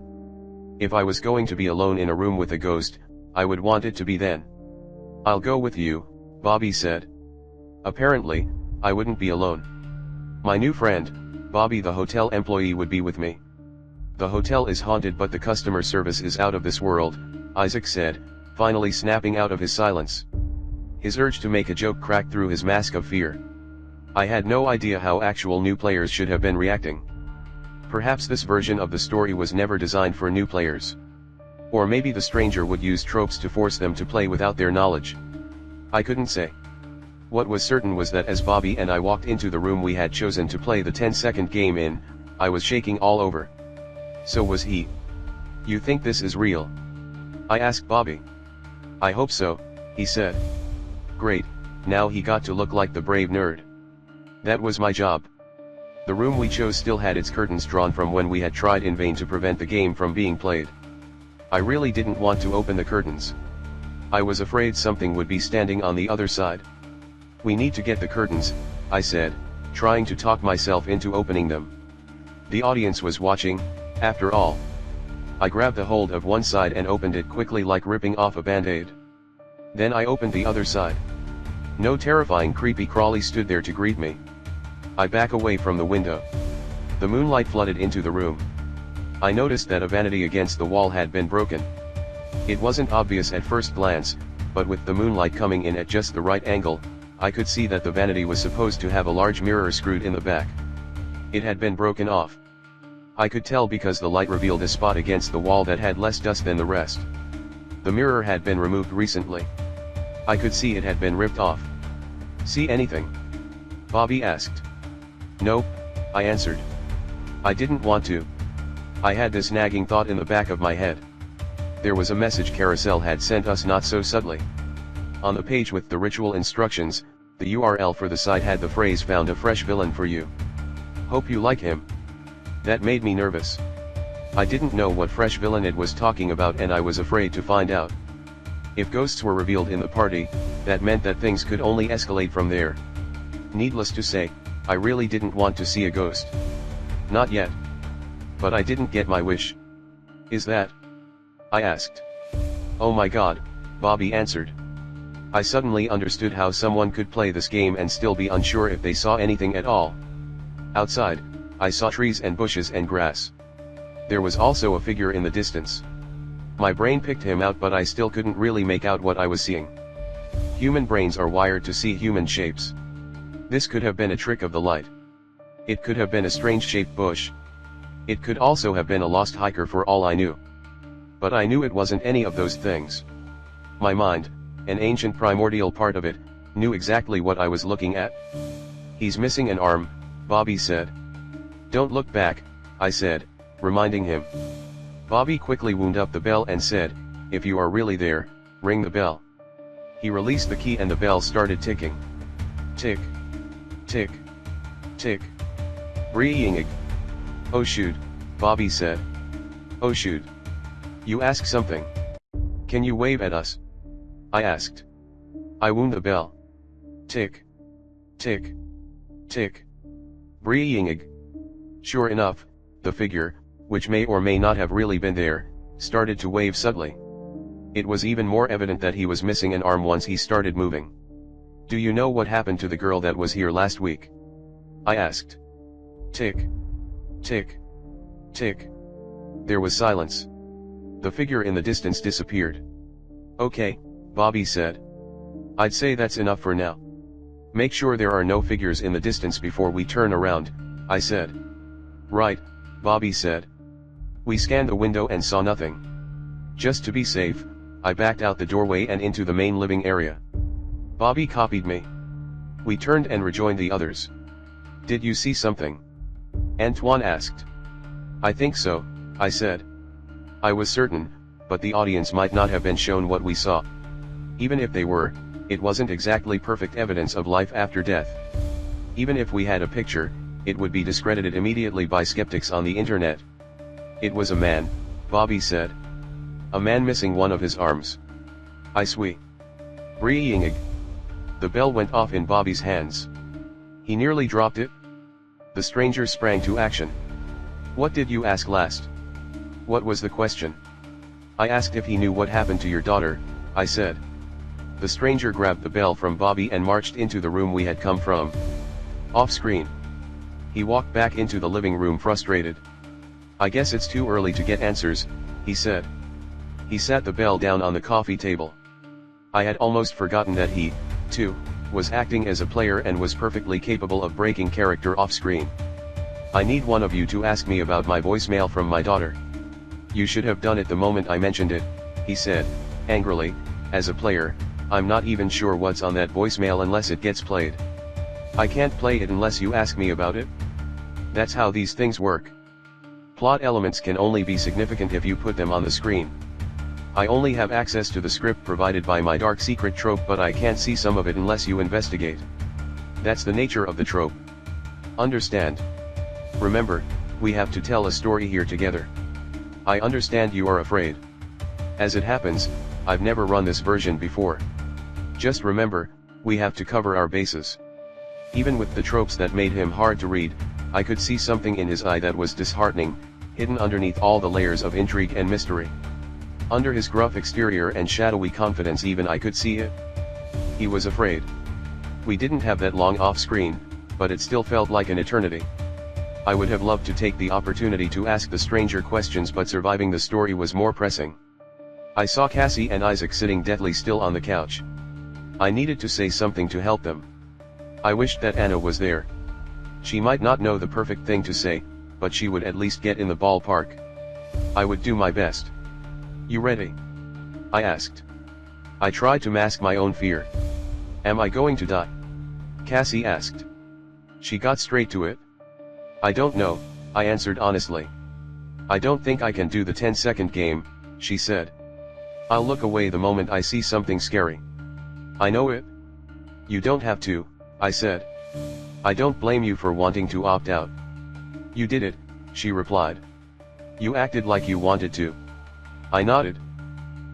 If I was going to be alone in a room with a ghost, I would want it to be then. "I'll go with you," Bobby said. Apparently, I wouldn't be alone. My new friend, Bobby the hotel employee, would be with me. "The hotel is haunted but the customer service is out of this world," Isaac said, finally snapping out of his silence. His urge to make a joke cracked through his mask of fear. I had no idea how actual new players should have been reacting. Perhaps this version of the story was never designed for new players. Or maybe the stranger would use tropes to force them to play without their knowledge. I couldn't say. What was certain was that as Bobby and I walked into the room we had chosen to play the 10-second game in, I was shaking all over. So was he. "You think this is real?" I asked Bobby. "I hope so," he said. Great, now he got to look like the brave nerd. That was my job. The room we chose still had its curtains drawn from when we had tried in vain to prevent the game from being played. I really didn't want to open the curtains. I was afraid something would be standing on the other side. "We need to get the curtains," I said, trying to talk myself into opening them. The audience was watching, after all. I grabbed a hold of one side and opened it quickly like ripping off a band-aid. Then I opened the other side. No terrifying creepy crawly stood there to greet me. I back away from the window. The moonlight flooded into the room. I noticed that a vanity against the wall had been broken. It wasn't obvious at first glance, but with the moonlight coming in at just the right angle, I could see that the vanity was supposed to have a large mirror screwed in the back. It had been broken off. I could tell because the light revealed a spot against the wall that had less dust than the rest. The mirror had been removed recently. I could see it had been ripped off. "See anything?" Bobby asked. "Nope," I answered. I didn't want to. I had this nagging thought in the back of my head. There was a message Carousel had sent us not so subtly. On the page with the ritual instructions, the URL for the site had the phrase "found a fresh villain for you. Hope you like him." That made me nervous. I didn't know what fresh villain it was talking about and I was afraid to find out. If ghosts were revealed in the party, that meant that things could only escalate from there. Needless to say, I really didn't want to see a ghost. Not yet. But I didn't get my wish. "Is that?" I asked. "Oh my God," Bobby answered. I suddenly understood how someone could play this game and still be unsure if they saw anything at all. Outside, I saw trees and bushes and grass. There was also a figure in the distance. My brain picked him out but I still couldn't really make out what I was seeing. Human brains are wired to see human shapes. This could have been a trick of the light. It could have been a strange-shaped bush. It could also have been a lost hiker for all I knew. But I knew it wasn't any of those things. My mind, an ancient primordial part of it, knew exactly what I was looking at. "He's missing an arm," Bobby said. "Don't look back," I said, reminding him. Bobby quickly wound up the bell and said, "If you are really there, ring the bell." He released the key and the bell started ticking. Tick. Tick. Tick. Breeing. Oh shoot, Bobby said. Oh shoot. You ask something. Can you wave at us? I asked. I wound the bell. Tick. Tick. Tick. Breeing. Sure enough, the figure, which may or may not have really been there, started to wave subtly. It was even more evident that he was missing an arm once he started moving. Do you know what happened to the girl that was here last week? I asked. Tick. Tick. Tick. There was silence. The figure in the distance disappeared. Okay, Bobby said. I'd say that's enough for now. Make sure there are no figures in the distance before we turn around, I said. Right, Bobby said. We scanned the window and saw nothing. Just to be safe, I backed out the doorway and into the main living area. Bobby copied me. We turned and rejoined the others. Did you see something? Antoine asked. I think so, I said. I was certain, but the audience might not have been shown what we saw. Even if they were, it wasn't exactly perfect evidence of life after death. Even if we had a picture, it would be discredited immediately by skeptics on the internet. It was a man, Bobby said. A man missing one of his arms. I swear. Breeing. The bell went off in Bobby's hands. He nearly dropped it. The stranger sprang to action. What did you ask last? What was the question? I asked if he knew what happened to your daughter, I said. The stranger grabbed the bell from Bobby and marched into the room we had come from. Off screen. He walked back into the living room frustrated. I guess it's too early to get answers, he said. He sat the bell down on the coffee table. I had almost forgotten that he, too, was acting as a player and was perfectly capable of breaking character off screen. I need one of you to ask me about my voicemail from my daughter. You should have done it the moment I mentioned it, he said, angrily. As a player, I'm not even sure what's on that voicemail unless it gets played. I can't play it unless you ask me about it. That's how these things work. Plot elements can only be significant if you put them on the screen. I only have access to the script provided by my dark secret trope, but I can't see some of it unless you investigate. That's the nature of the trope. Understand? Remember, we have to tell a story here together. I understand you are afraid. As it happens, I've never run this version before. Just remember, we have to cover our bases. Even with the tropes that made him hard to read, I could see something in his eye that was disheartening, hidden underneath all the layers of intrigue and mystery. Under his gruff exterior and shadowy confidence, even I could see it. He was afraid. We didn't have that long off screen, but it still felt like an eternity. I would have loved to take the opportunity to ask the stranger questions, but surviving the story was more pressing. I saw Cassie and Isaac sitting deathly still on the couch. I needed to say something to help them. I wished that Anna was there. She might not know the perfect thing to say, but she would at least get in the ballpark. I would do my best. You ready? I asked. I tried to mask my own fear. Am I going to die? Cassie asked. She got straight to it. I don't know, I answered honestly. I don't think I can do the 10-second game, she said. I'll look away the moment I see something scary. I know it. You don't have to, I said. I don't blame you for wanting to opt out. You did it, she replied. You acted like you wanted to. I nodded.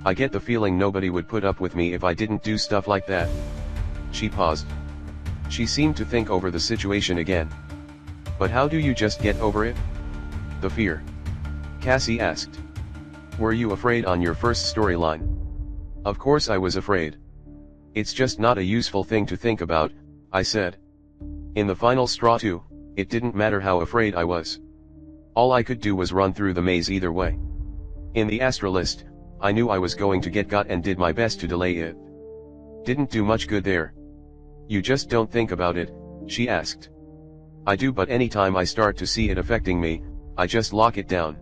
I get the feeling nobody would put up with me if I didn't do stuff like that. She paused. She seemed to think over the situation again. But how do you just get over it? The fear. Cassie asked. Were you afraid on your first storyline? Of course I was afraid. It's just not a useful thing to think about, I said. In the final straw too, it didn't matter how afraid I was. All I could do was run through the maze either way. In the Astralist, I knew I was going to get got and did my best to delay it. Didn't do much good there. You just don't think about it, she asked. I do, but anytime I start to see it affecting me, I just lock it down.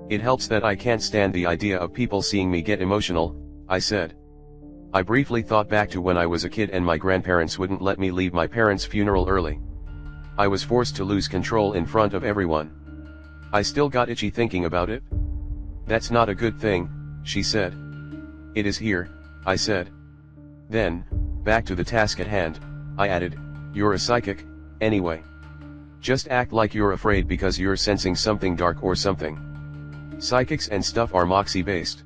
It helps that I can't stand the idea of people seeing me get emotional, I said. I briefly thought back to when I was a kid and my grandparents wouldn't let me leave my parents' funeral early. I was forced to lose control in front of everyone. I still got itchy thinking about it. That's not a good thing, she said. It is here, I said. Then, back to the task at hand, I added, you're a psychic, anyway. Just act like you're afraid because you're sensing something dark or something. Psychics and stuff are Moxie based.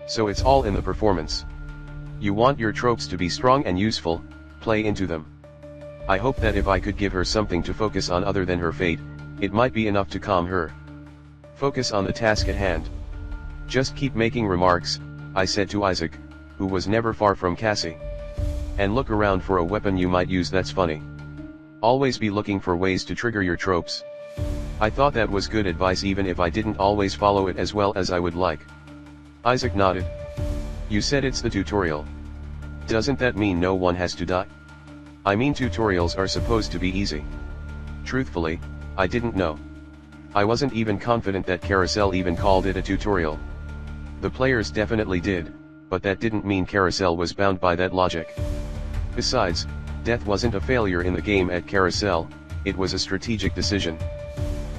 So it's all in the performance. You want your tropes to be strong and useful, play into them. I hope that if I could give her something to focus on other than her fate, it might be enough to calm her. Focus on the task at hand. Just keep making remarks, I said to Isaac, who was never far from Cassie. And look around for a weapon you might use that's funny. Always be looking for ways to trigger your tropes. I thought that was good advice even if I didn't always follow it as well as I would like. Isaac nodded. You said it's the tutorial. Doesn't that mean no one has to die? I mean tutorials are supposed to be easy. Truthfully, I didn't know. I wasn't even confident that Carousel even called it a tutorial. The players definitely did, but that didn't mean Carousel was bound by that logic. Besides, death wasn't a failure in the game at Carousel, it was a strategic decision.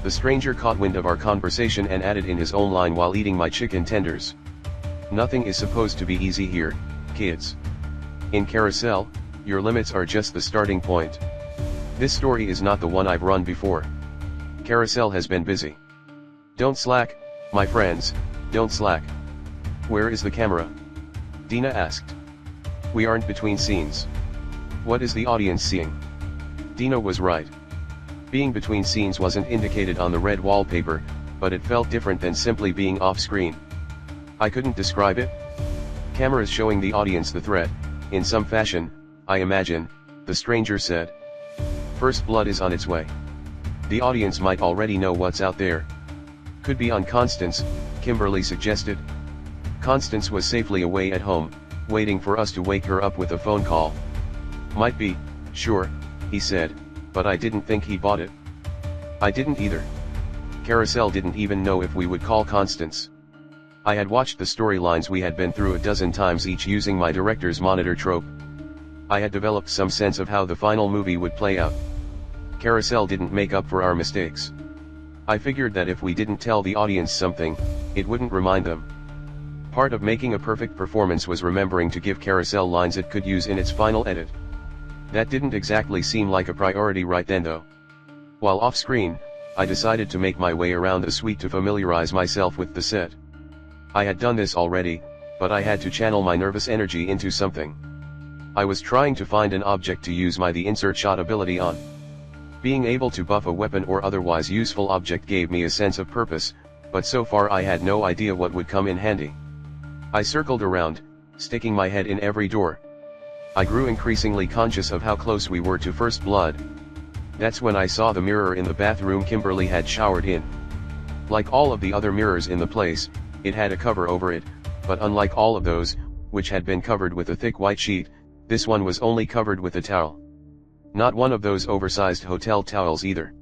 The stranger caught wind of our conversation and added in his own line while eating my chicken tenders. Nothing is supposed to be easy here, kids. In Carousel, your limits are just the starting point. This story is not the one I've run before. Carousel has been busy. Don't slack, my friends, don't slack. Where is the camera? Dina asked. We aren't between scenes. What is the audience seeing? Dina was right. Being between scenes wasn't indicated on the red wallpaper, but it felt different than simply being off-screen. I couldn't describe it. Cameras showing the audience the threat, in some fashion, I imagine, the stranger said. First blood is on its way. The audience might already know what's out there. Could be on Constance, Kimberly suggested. Constance was safely away at home, waiting for us to wake her up with a phone call. Might be, sure, he said, but I didn't think he bought it. I didn't either. Carousel didn't even know if we would call Constance. I had watched the storylines we had been through a dozen times each using my director's monitor trope. I had developed some sense of how the final movie would play out. Carousel didn't make up for our mistakes. I figured that if we didn't tell the audience something, it wouldn't remind them. Part of making a perfect performance was remembering to give Carousel lines it could use in its final edit. That didn't exactly seem like a priority right then though. While off-screen, I decided to make my way around the suite to familiarize myself with the set. I had done this already, but I had to channel my nervous energy into something. I was trying to find an object to use the insert shot ability on. Being able to buff a weapon or otherwise useful object gave me a sense of purpose, but so far I had no idea what would come in handy. I circled around, sticking my head in every door. I grew increasingly conscious of how close we were to first blood. That's when I saw the mirror in the bathroom Kimberly had showered in. Like all of the other mirrors in the place, it had a cover over it, but unlike all of those, which had been covered with a thick white sheet, this one was only covered with a towel. Not one of those oversized hotel towels either.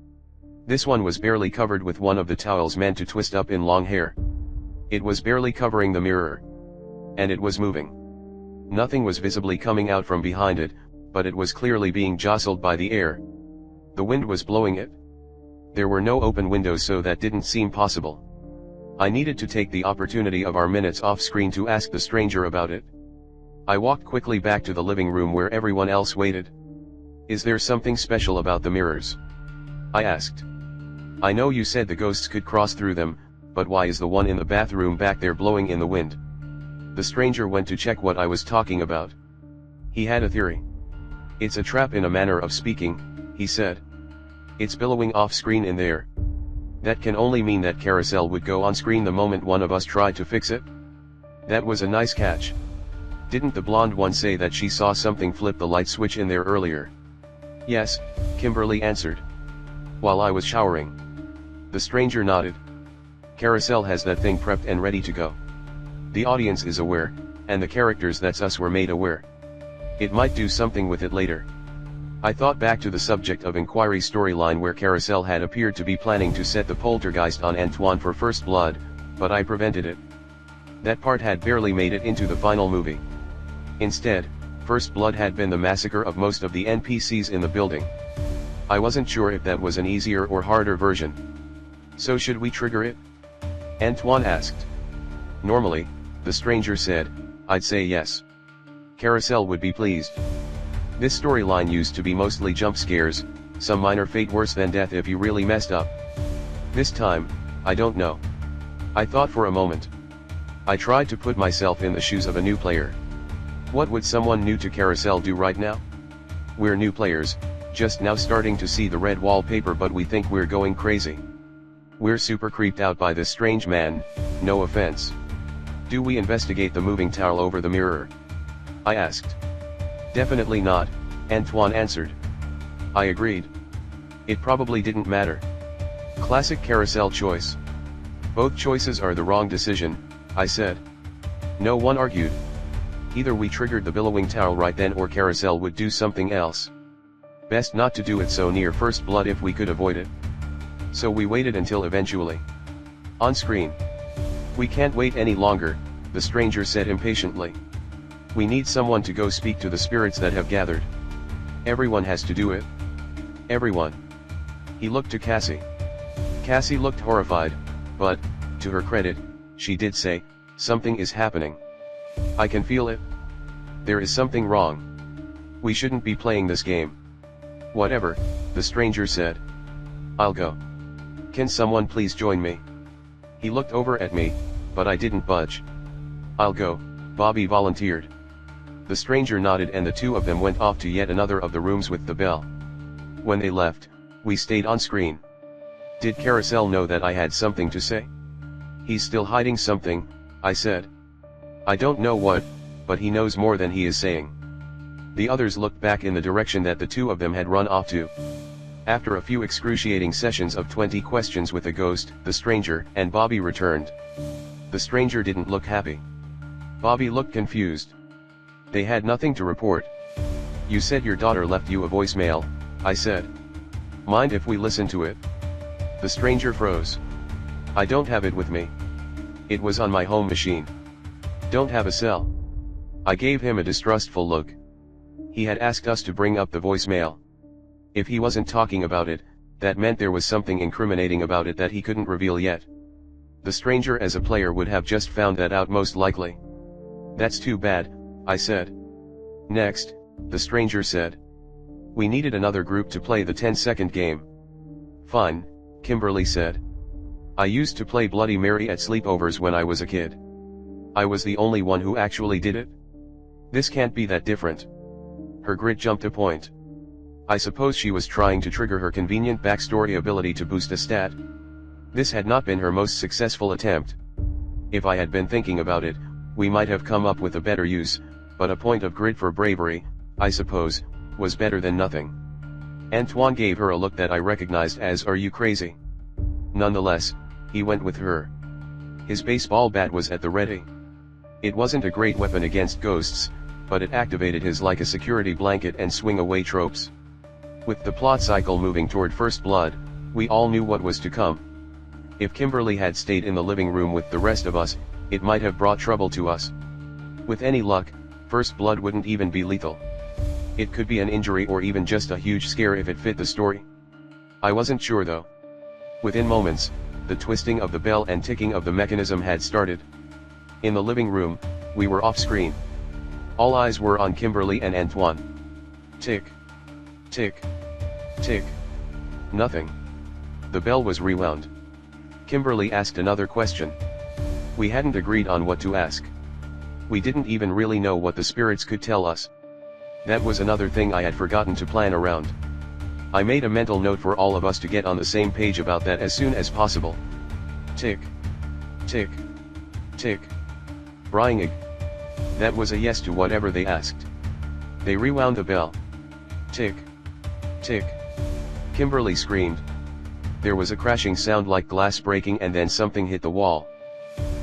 This one was barely covered with one of the towels meant to twist up in long hair. It was barely covering the mirror. And it was moving. Nothing was visibly coming out from behind it, but it was clearly being jostled by the air. The wind was blowing it. There were no open windows, so that didn't seem possible. I needed to take the opportunity of our minutes off screen to ask the stranger about it. I walked quickly back to the living room where everyone else waited. Is there something special about the mirrors? I asked. I know you said the ghosts could cross through them, but why is the one in the bathroom back there blowing in the wind? The stranger went to check what I was talking about. He had a theory. It's a trap in a manner of speaking, he said. It's billowing off screen in there. That can only mean that Carousel would go on screen the moment one of us tried to fix it. That was a nice catch. Didn't the blonde one say that she saw something flip the light switch in there earlier? Yes, Kimberly answered. While I was showering. The stranger nodded. Carousel has that thing prepped and ready to go. The audience is aware, and the characters that's us were made aware. It might do something with it later. I thought back to the subject of inquiry storyline where Carousel had appeared to be planning to set the poltergeist on Antoine for first blood, but I prevented it. That part had barely made it into the final movie. Instead, first blood had been the massacre of most of the NPCs in the building. I wasn't sure if that was an easier or harder version. So should we trigger it? Antoine asked. Normally, the stranger said, I'd say yes. Carousel would be pleased. This storyline used to be mostly jump scares, some minor fate worse than death if you really messed up. This time, I don't know. I thought for a moment. I tried to put myself in the shoes of a new player. What would someone new to Carousel do right now? We're new players, just now starting to see the red wallpaper, but we think we're going crazy. We're super creeped out by this strange man, no offense. Do we investigate the moving towel over the mirror? I asked. Definitely not, Antoine answered. I agreed. It probably didn't matter. Classic Carousel choice. Both choices are the wrong decision, I said. No one argued. Either we triggered the billowing towel right then or Carousel would do something else. Best not to do it so near first blood if we could avoid it. So we waited until eventually. On screen. We can't wait any longer, the stranger said impatiently. We need someone to go speak to the spirits that have gathered. Everyone has to do it. Everyone. He looked to Cassie. Cassie looked horrified, but, to her credit, she did say, something is happening. I can feel it. There is something wrong. We shouldn't be playing this game. Whatever, the stranger said. I'll go. Can someone please join me? He looked over at me, but I didn't budge. I'll go, Bobby volunteered. The stranger nodded and the two of them went off to yet another of the rooms with the bell. When they left, we stayed on screen. Did Carousel know that I had something to say? He's still hiding something, I said. I don't know what, but he knows more than he is saying. The others looked back in the direction that the two of them had run off to. After a few excruciating sessions of 20 questions with the ghost, the stranger, and Bobby returned. The stranger didn't look happy. Bobby looked confused. They had nothing to report. You said your daughter left you a voicemail, I said. Mind if we listen to it? The stranger froze. I don't have it with me. It was on my home machine. Don't have a cell. I gave him a distrustful look. He had asked us to bring up the voicemail. If he wasn't talking about it, that meant there was something incriminating about it that he couldn't reveal yet. The stranger as a player would have just found that out most likely. That's too bad, I said. Next, the stranger said. We needed another group to play the 10-second game. Fine, Kimberly said. I used to play Bloody Mary at sleepovers when I was a kid. I was the only one who actually did it. This can't be that different. Her grit jumped a point. I suppose she was trying to trigger her convenient backstory ability to boost a stat. This had not been her most successful attempt. If I had been thinking about it, we might have come up with a better use, but a point of grit for bravery, I suppose, was better than nothing. Antoine gave her a look that I recognized as "Are you crazy?" Nonetheless, he went with her. His baseball bat was at the ready. It wasn't a great weapon against ghosts, but it activated his like a security blanket and swing away tropes. With the plot cycle moving toward first blood, we all knew what was to come. If Kimberly had stayed in the living room with the rest of us, it might have brought trouble to us. With any luck, first blood wouldn't even be lethal. It could be an injury or even just a huge scare if it fit the story. I wasn't sure though. Within moments, the twisting of the bell and ticking of the mechanism had started. In the living room, we were off screen. All eyes were on Kimberly and Antoine. Tick. Tick. Tick. Nothing. The bell was rewound. Kimberly asked another question. We hadn't agreed on what to ask. We didn't even really know what the spirits could tell us. That was another thing I had forgotten to plan around. I made a mental note for all of us to get on the same page about that as soon as possible. Tick. Tick. Tick. Brying. That was a yes to whatever they asked. They rewound the bell. Tick. Tick. Kimberly screamed. There was a crashing sound like glass breaking and then something hit the wall.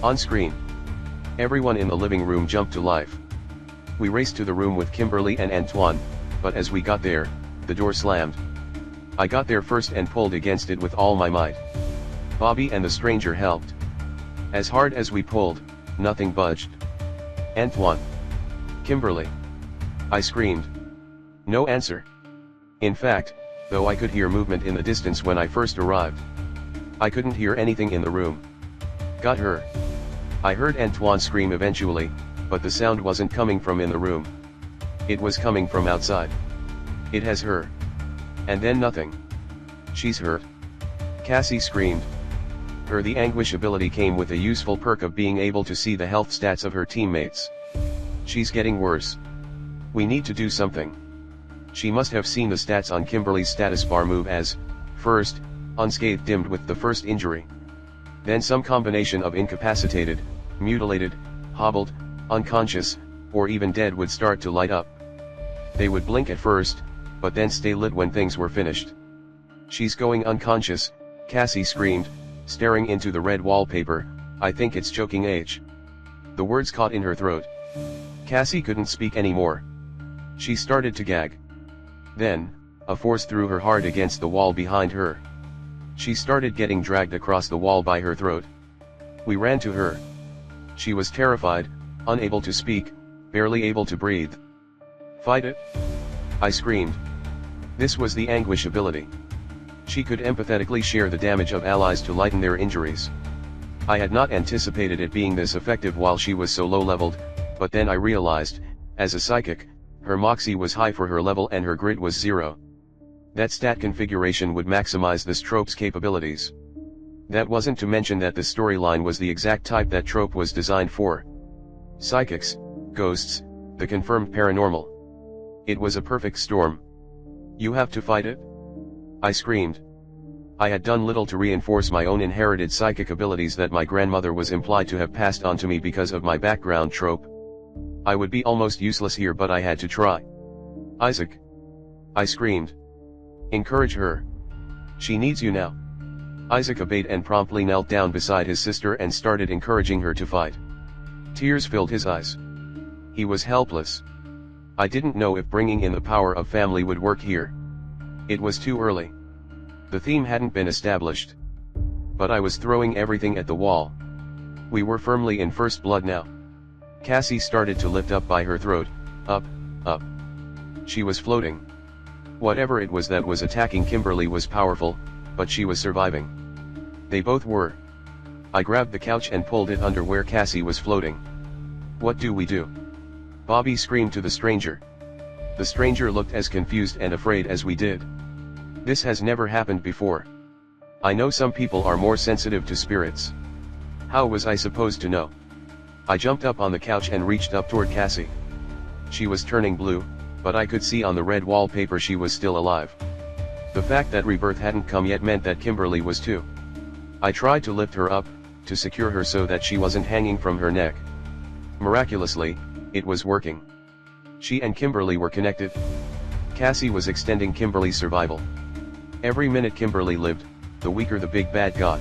On screen. Everyone in the living room jumped to life. We raced to the room with Kimberly and Antoine, but as we got there, the door slammed. I got there first and pulled against it with all my might. Bobby and the stranger helped. As hard as we pulled, nothing budged. Antoine. Kimberly. I screamed. No answer. In fact, though I could hear movement in the distance when I first arrived, I couldn't hear anything in the room. Got her. I heard Antoine scream eventually, but the sound wasn't coming from in the room. It was coming from outside. It has her. And then nothing. She's hurt. Cassie screamed. The anguish ability came with a useful perk of being able to see the health stats of her teammates. She's getting worse. We need to do something. She must have seen the stats on Kimberly's status bar move as, first, unscathed dimmed with the first injury. Then some combination of incapacitated, mutilated, hobbled, unconscious, or even dead would start to light up. They would blink at first, but then stay lit when things were finished. She's going unconscious, Cassie screamed, staring into the red wallpaper. I think it's choking age. The words caught in her throat. Cassie couldn't speak anymore. She started to gag. Then, a force threw her hard against the wall behind her. She started getting dragged across the wall by her throat. We ran to her. She was terrified, unable to speak, barely able to breathe. Fight it? I screamed. This was the anguish ability. She could empathetically share the damage of allies to lighten their injuries. I had not anticipated it being this effective while she was so low-leveled, but then I realized, as a psychic, her moxie was high for her level and her grit was 0. That stat configuration would maximize this trope's capabilities. That wasn't to mention that the storyline was the exact type that trope was designed for. Psychics, ghosts, the confirmed paranormal. It was a perfect storm. You have to fight it? I screamed. I had done little to reinforce my own inherited psychic abilities that my grandmother was implied to have passed on to me because of my background trope. I would be almost useless here, but I had to try. Isaac! I screamed. Encourage her. She needs you now. Isaac obeyed and promptly knelt down beside his sister and started encouraging her to fight. Tears filled his eyes. He was helpless. I didn't know if bringing in the power of family would work here. It was too early. The theme hadn't been established. But I was throwing everything at the wall. We were firmly in first blood now. Cassie started to lift up by her throat, up, up. She was floating. Whatever it was that was attacking Kimberly was powerful, but she was surviving. They both were. I grabbed the couch and pulled it under where Cassie was floating. What do we do? Bobby screamed to the stranger. The stranger looked as confused and afraid as we did. This has never happened before. I know some people are more sensitive to spirits. How was I supposed to know? I jumped up on the couch and reached up toward Cassie. She was turning blue, but I could see on the red wallpaper she was still alive. The fact that rebirth hadn't come yet meant that Kimberly was too. I tried to lift her up, to secure her so that she wasn't hanging from her neck. Miraculously, it was working. She and Kimberly were connected. Cassie was extending Kimberly's survival. Every minute Kimberly lived, the weaker the big bad got.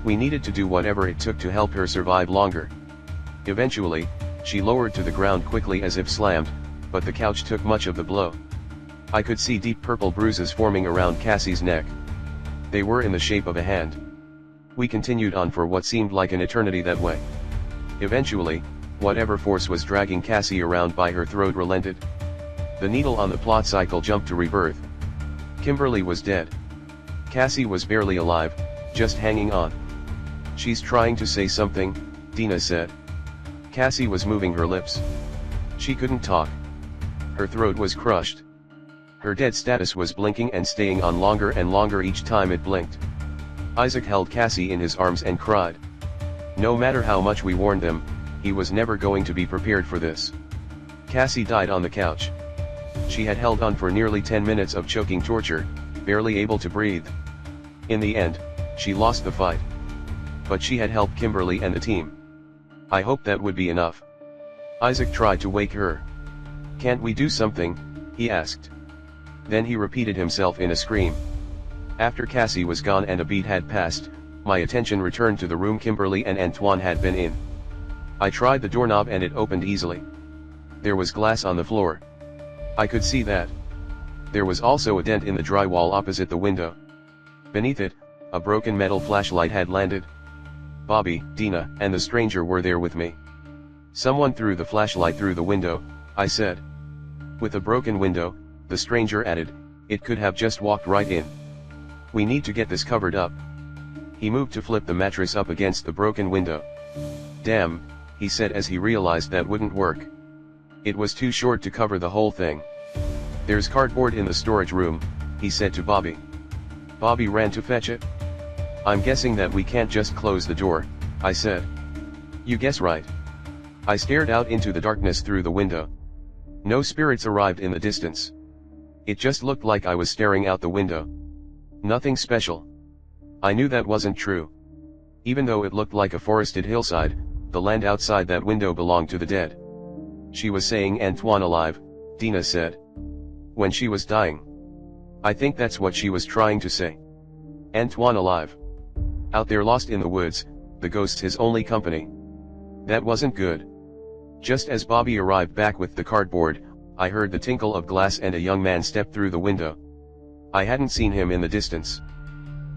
We needed to do whatever it took to help her survive longer. Eventually, she lowered to the ground quickly as if slammed, but the couch took much of the blow. I could see deep purple bruises forming around Cassie's neck. They were in the shape of a hand. We continued on for what seemed like an eternity that way. Eventually, whatever force was dragging Cassie around by her throat relented. The needle on the plot cycle jumped to rebirth. Kimberly was dead. Cassie was barely alive, just hanging on. She's trying to say something, Dina said. Cassie was moving her lips. She couldn't talk. Her throat was crushed. Her dead status was blinking and staying on longer and longer each time it blinked. Isaac held Cassie in his arms and cried. No matter how much we warned them, he was never going to be prepared for this. Cassie died on the couch. She had held on for nearly 10 minutes of choking torture, barely able to breathe. In the end, she lost the fight. But she had helped Kimberly and the team. I hoped that would be enough. Isaac tried to wake her. Can't we do something? He asked. Then he repeated himself in a scream. After Cassie was gone and a beat had passed, my attention returned to the room Kimberly and Antoine had been in. I tried the doorknob and it opened easily. There was glass on the floor. I could see that. There was also a dent in the drywall opposite the window. Beneath it, a broken metal flashlight had landed. Bobby, Dina, and the stranger were there with me. Someone threw the flashlight through the window, I said. With a broken window, the stranger added, it could have just walked right in. We need to get this covered up. He moved to flip the mattress up against the broken window. Damn, he said as he realized that wouldn't work. It was too short to cover the whole thing. There's cardboard in the storage room, he said to Bobby. Bobby ran to fetch it. I'm guessing that we can't just close the door, I said. You guess right. I stared out into the darkness through the window. No spirits arrived in the distance. It just looked like I was staring out the window. Nothing special. I knew that wasn't true. Even though it looked like a forested hillside, the land outside that window belonged to the dead. She was saying Antoine alive, Dina said. When she was dying. I think that's what she was trying to say. Antoine alive. Out there lost in the woods, the ghost his only company. That wasn't good. Just as Bobby arrived back with the cardboard, I heard the tinkle of glass and a young man step through the window. I hadn't seen him in the distance.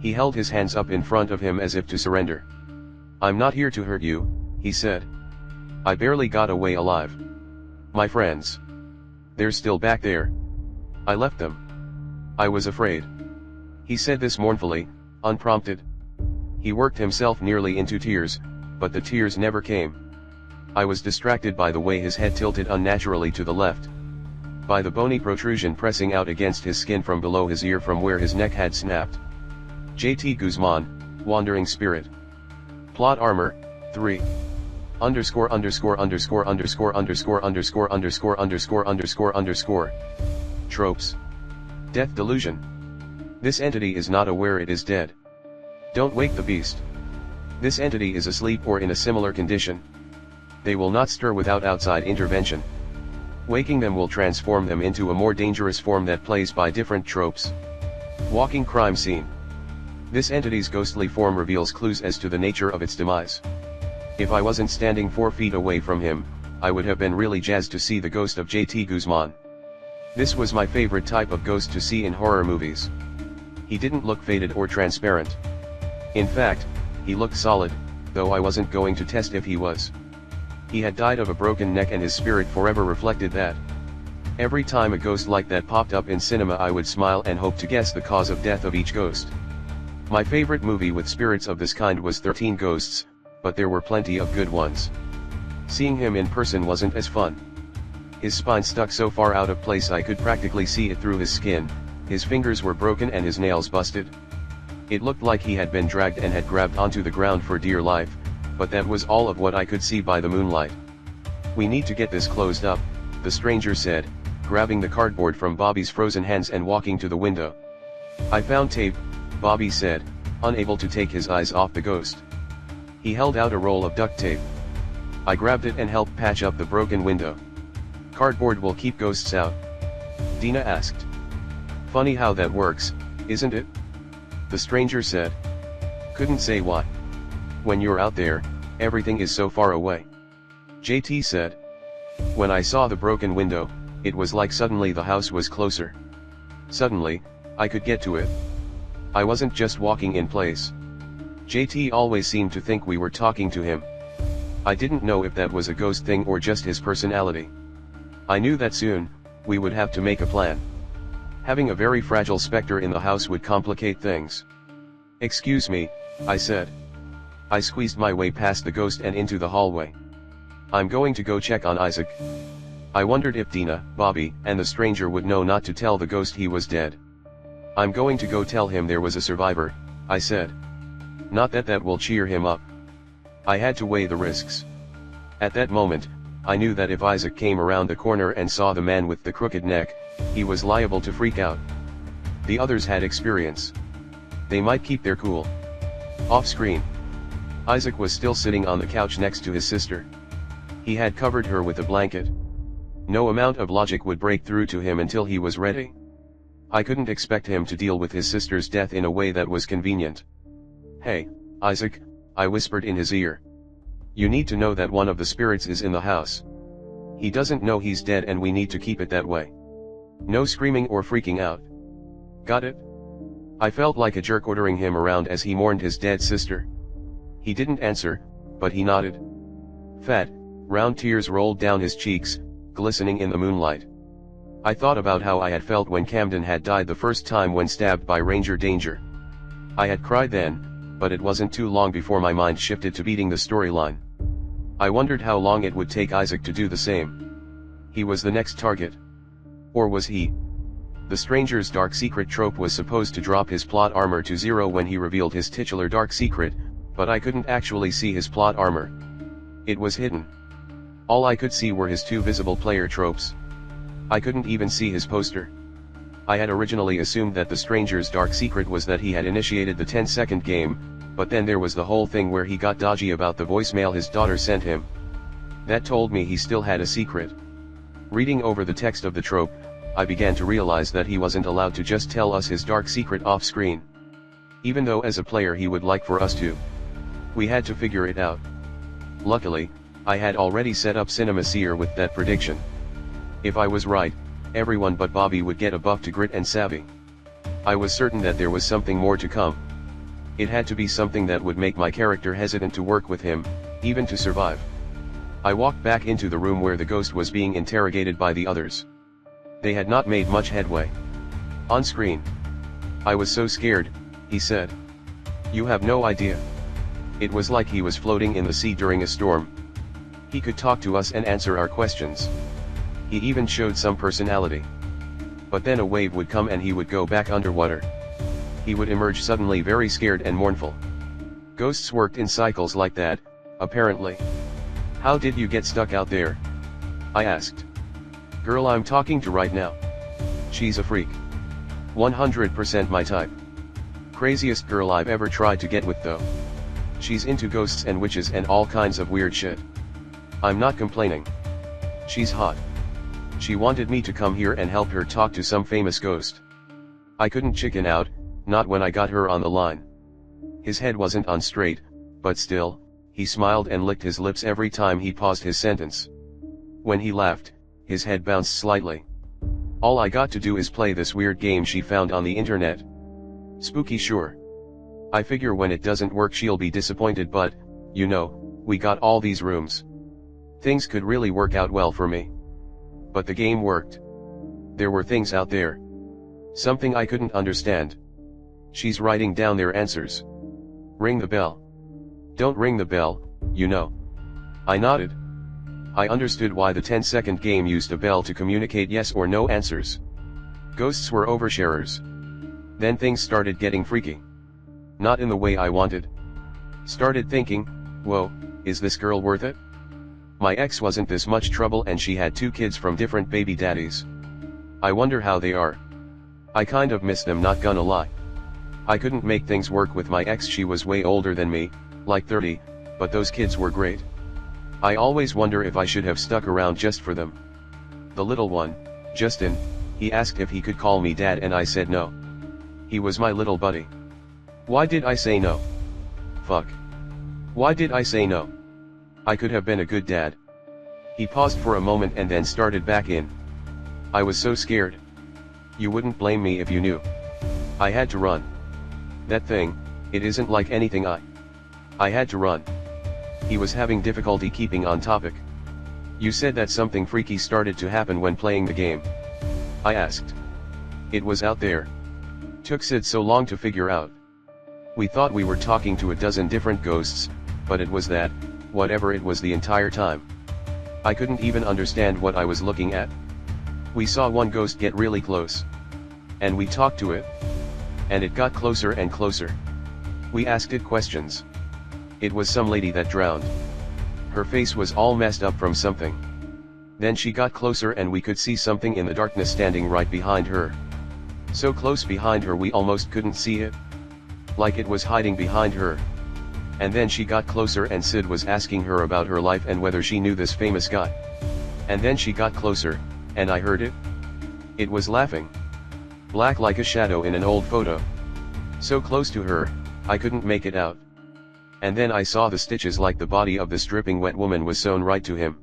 He held his hands up in front of him as if to surrender. I'm not here to hurt you, he said. I barely got away alive. My friends. They're still back there. I left them. I was afraid. He said this mournfully, unprompted. He worked himself nearly into tears, but the tears never came. I was distracted by the way his head tilted unnaturally to the left. By the bony protrusion pressing out against his skin from below his ear from where his neck had snapped. J.T. Guzman, Wandering Spirit. Plot armor, 3. Underscore underscore underscore underscore underscore underscore underscore underscore underscore underscore. Tropes. Death delusion. This entity is not aware it is dead. Don't wake the beast. This entity is asleep or in a similar condition. They will not stir without outside intervention. Waking them will transform them into a more dangerous form that plays by different tropes. Walking crime scene. This entity's ghostly form reveals clues as to the nature of its demise. If I wasn't standing 4 feet away from him, I would have been really jazzed to see the ghost of J.T. Guzman. This was my favorite type of ghost to see in horror movies. He didn't look faded or transparent. In fact, he looked solid, though I wasn't going to test if he was. He had died of a broken neck and his spirit forever reflected that. Every time a ghost like that popped up in cinema I would smile and hope to guess the cause of death of each ghost. My favorite movie with spirits of this kind was 13 Ghosts, but there were plenty of good ones. Seeing him in person wasn't as fun. His spine stuck so far out of place I could practically see it through his skin, his fingers were broken and his nails busted. It looked like he had been dragged and had grabbed onto the ground for dear life, but that was all of what I could see by the moonlight. We need to get this closed up, the stranger said, grabbing the cardboard from Bobby's frozen hands and walking to the window. I found tape, Bobby said, unable to take his eyes off the ghost. He held out a roll of duct tape. I grabbed it and helped patch up the broken window. Cardboard will keep ghosts out? Dina asked. Funny how that works, isn't it? The stranger said. Couldn't say why. When you're out there, everything is so far away. JT said. When I saw the broken window, it was like suddenly the house was closer. Suddenly, I could get to it. I wasn't just walking in place. JT always seemed to think we were talking to him. I didn't know if that was a ghost thing or just his personality. I knew that soon, we would have to make a plan. Having a very fragile specter in the house would complicate things. Excuse me, I said. I squeezed my way past the ghost and into the hallway. I'm going to go check on Isaac. I wondered if Dina, Bobby, and the stranger would know not to tell the ghost he was dead. I'm going to go tell him there was a survivor, I said. Not that that will cheer him up. I had to weigh the risks. At that moment, I knew that if Isaac came around the corner and saw the man with the crooked neck, he was liable to freak out. The others had experience. They might keep their cool. Off screen. Isaac was still sitting on the couch next to his sister. He had covered her with a blanket. No amount of logic would break through to him until he was ready. I couldn't expect him to deal with his sister's death in a way that was convenient. Hey, Isaac, I whispered in his ear. You need to know that one of the spirits is in the house. He doesn't know he's dead and we need to keep it that way. No screaming or freaking out. Got it? I felt like a jerk ordering him around as he mourned his dead sister. He didn't answer, but he nodded. Fat, round tears rolled down his cheeks, glistening in the moonlight. I thought about how I had felt when Camden had died the first time when stabbed by Ranger Danger. I had cried then, but it wasn't too long before my mind shifted to beating the storyline. I wondered how long it would take Isaac to do the same. He was the next target. Or was he? The stranger's dark secret trope was supposed to drop his plot armor to 0 when he revealed his titular dark secret, but I couldn't actually see his plot armor. It was hidden. All I could see were his 2 visible player tropes. I couldn't even see his poster. I had originally assumed that the stranger's dark secret was that he had initiated the 10-second game, but then there was the whole thing where he got dodgy about the voicemail his daughter sent him. That told me he still had a secret. Reading over the text of the trope, I began to realize that he wasn't allowed to just tell us his dark secret off-screen. Even though as a player he would like for us to. We had to figure it out. Luckily, I had already set up Cinema Seer with that prediction. If I was right, everyone but Bobby would get a buff to Grit and Savvy. I was certain that there was something more to come. It had to be something that would make my character hesitant to work with him, even to survive. I walked back into the room where the ghost was being interrogated by the others. They had not made much headway. On screen. I was so scared, he said. You have no idea. It was like he was floating in the sea during a storm. He could talk to us and answer our questions. He even showed some personality. But then a wave would come and he would go back underwater. He would emerge suddenly very scared and mournful. Ghosts worked in cycles like that, apparently. How did you get stuck out there? I asked. Girl I'm talking to right now. She's a freak. 100% my type. Craziest girl I've ever tried to get with though. She's into ghosts and witches and all kinds of weird shit. I'm not complaining. She's hot. She wanted me to come here and help her talk to some famous ghost. I couldn't chicken out, not when I got her on the line. His head wasn't on straight, but still, he smiled and licked his lips every time he paused his sentence. When he laughed, his head bounced slightly. All I got to do is play this weird game she found on the internet. Spooky sure. I figure when it doesn't work she'll be disappointed but, you know, we got all these rooms. Things could really work out well for me. But the game worked. There were things out there. Something I couldn't understand. She's writing down their answers. Ring the bell. Don't ring the bell, you know. I nodded. I understood why the 10-second game used a bell to communicate yes or no answers. Ghosts were oversharers. Then things started getting freaky. Not in the way I wanted. Started thinking, whoa, is this girl worth it? My ex wasn't this much trouble and she had 2 kids from different baby daddies. I wonder how they are. I kind of miss them, not gonna lie. I couldn't make things work with my ex, she was way older than me, like 30, but those kids were great. I always wonder if I should have stuck around just for them. The little one, Justin, he asked if he could call me dad and I said no. He was my little buddy. Why did I say no? Fuck. Why did I say no? I could have been a good dad. He paused for a moment and then started back in. I was so scared. You wouldn't blame me if you knew. I had to run. That thing, it isn't like anything I had to run. He was having difficulty keeping on topic. You said that something freaky started to happen when playing the game. I asked. It was out there. Took Sid so long to figure out. We thought we were talking to a dozen different ghosts, but it was that, whatever it was the entire time. I couldn't even understand what I was looking at. We saw one ghost get really close. And we talked to it. And it got closer and closer. We asked it questions. It was some lady that drowned. Her face was all messed up from something. Then she got closer and we could see something in the darkness standing right behind her. So close behind her we almost couldn't see it. Like it was hiding behind her. And then she got closer and Sid was asking her about her life and whether she knew this famous guy. And then she got closer, and I heard it. It was laughing. Black like a shadow in an old photo. So close to her, I couldn't make it out. And then I saw the stitches like the body of this dripping wet woman was sewn right to him.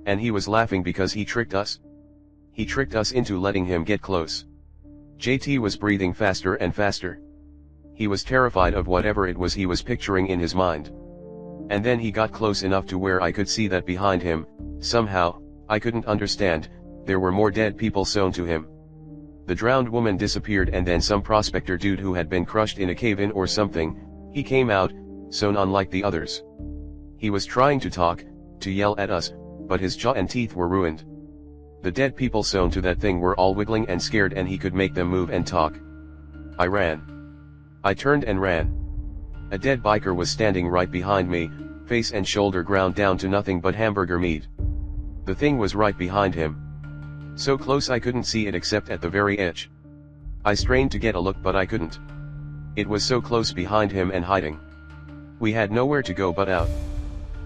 And he was laughing because he tricked us. He tricked us into letting him get close. JT was breathing faster and faster. He was terrified of whatever it was he was picturing in his mind. And then he got close enough to where I could see that behind him, somehow, I couldn't understand, there were more dead people sewn to him. The drowned woman disappeared and then some prospector dude who had been crushed in a cave-in or something, he came out, sewn on like the others. He was trying to talk, to yell at us, but his jaw and teeth were ruined. The dead people sewn to that thing were all wiggling and scared, and he could make them move and talk. I ran. I turned and ran. A dead biker was standing right behind me, face and shoulder ground down to nothing but hamburger meat. The thing was right behind him. So close I couldn't see it except at the very edge. I strained to get a look, but I couldn't. It was so close behind him and hiding. We had nowhere to go but out.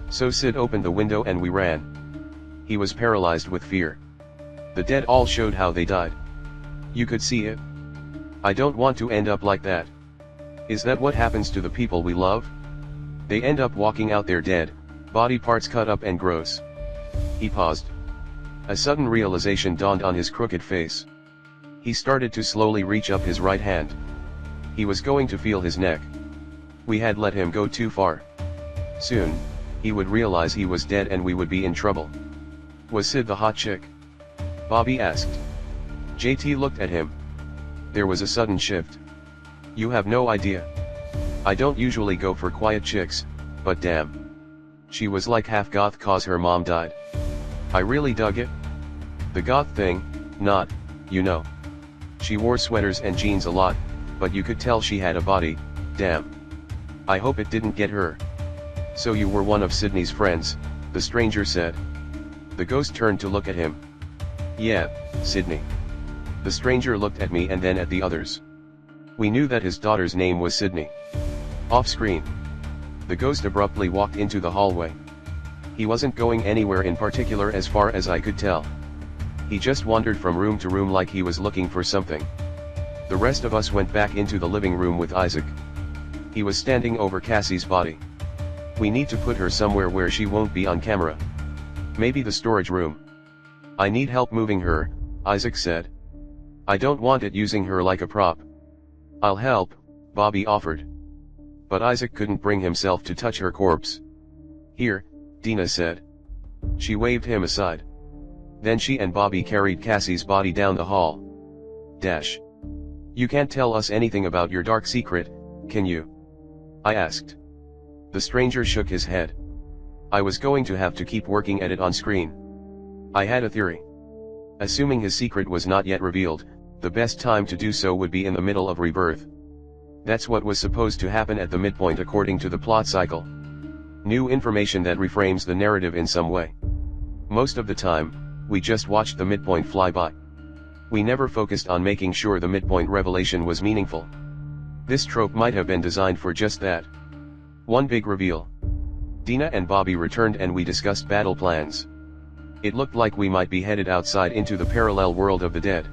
So Sid opened the window and we ran. He was paralyzed with fear. The dead all showed how they died. You could see it. I don't want to end up like that. Is that what happens to the people we love? They end up walking out there dead, body parts cut up and gross. He paused. A sudden realization dawned on his crooked face. He started to slowly reach up his right hand. He was going to feel his neck. We had let him go too far. Soon, he would realize he was dead and we would be in trouble. Was Sid the hot chick? Bobby asked. JT looked at him. There was a sudden shift. You have no idea. I don't usually go for quiet chicks, but damn. She was like half goth cause her mom died. I really dug it. The goth thing, not, you know. She wore sweaters and jeans a lot, but you could tell she had a body, damn. I hope it didn't get her. So you were one of Sydney's friends, the stranger said. The ghost turned to look at him. Yeah, Sydney. The stranger looked at me and then at the others. We knew that his daughter's name was Sydney. Off screen. The ghost abruptly walked into the hallway. He wasn't going anywhere in particular as far as I could tell. He just wandered from room to room like he was looking for something. The rest of us went back into the living room with Isaac. He was standing over Cassie's body. We need to put her somewhere where she won't be on camera. Maybe the storage room. I need help moving her, Isaac said. I don't want it using her like a prop. I'll help, Bobby offered. But Isaac couldn't bring himself to touch her corpse. Here, Dina said. She waved him aside. Then she and Bobby carried Cassie's body down the hall. Dash. You can't tell us anything about your dark secret, can you? I asked. The stranger shook his head. I was going to have to keep working at it on screen. I had a theory. Assuming his secret was not yet revealed, the best time to do so would be in the middle of Rebirth. That's what was supposed to happen at the midpoint according to the plot cycle. New information that reframes the narrative in some way. Most of the time, we just watched the midpoint fly by. We never focused on making sure the midpoint revelation was meaningful. This trope might have been designed for just that. One big reveal. Dina and Bobby returned and we discussed battle plans. It looked like we might be headed outside into the parallel world of the dead.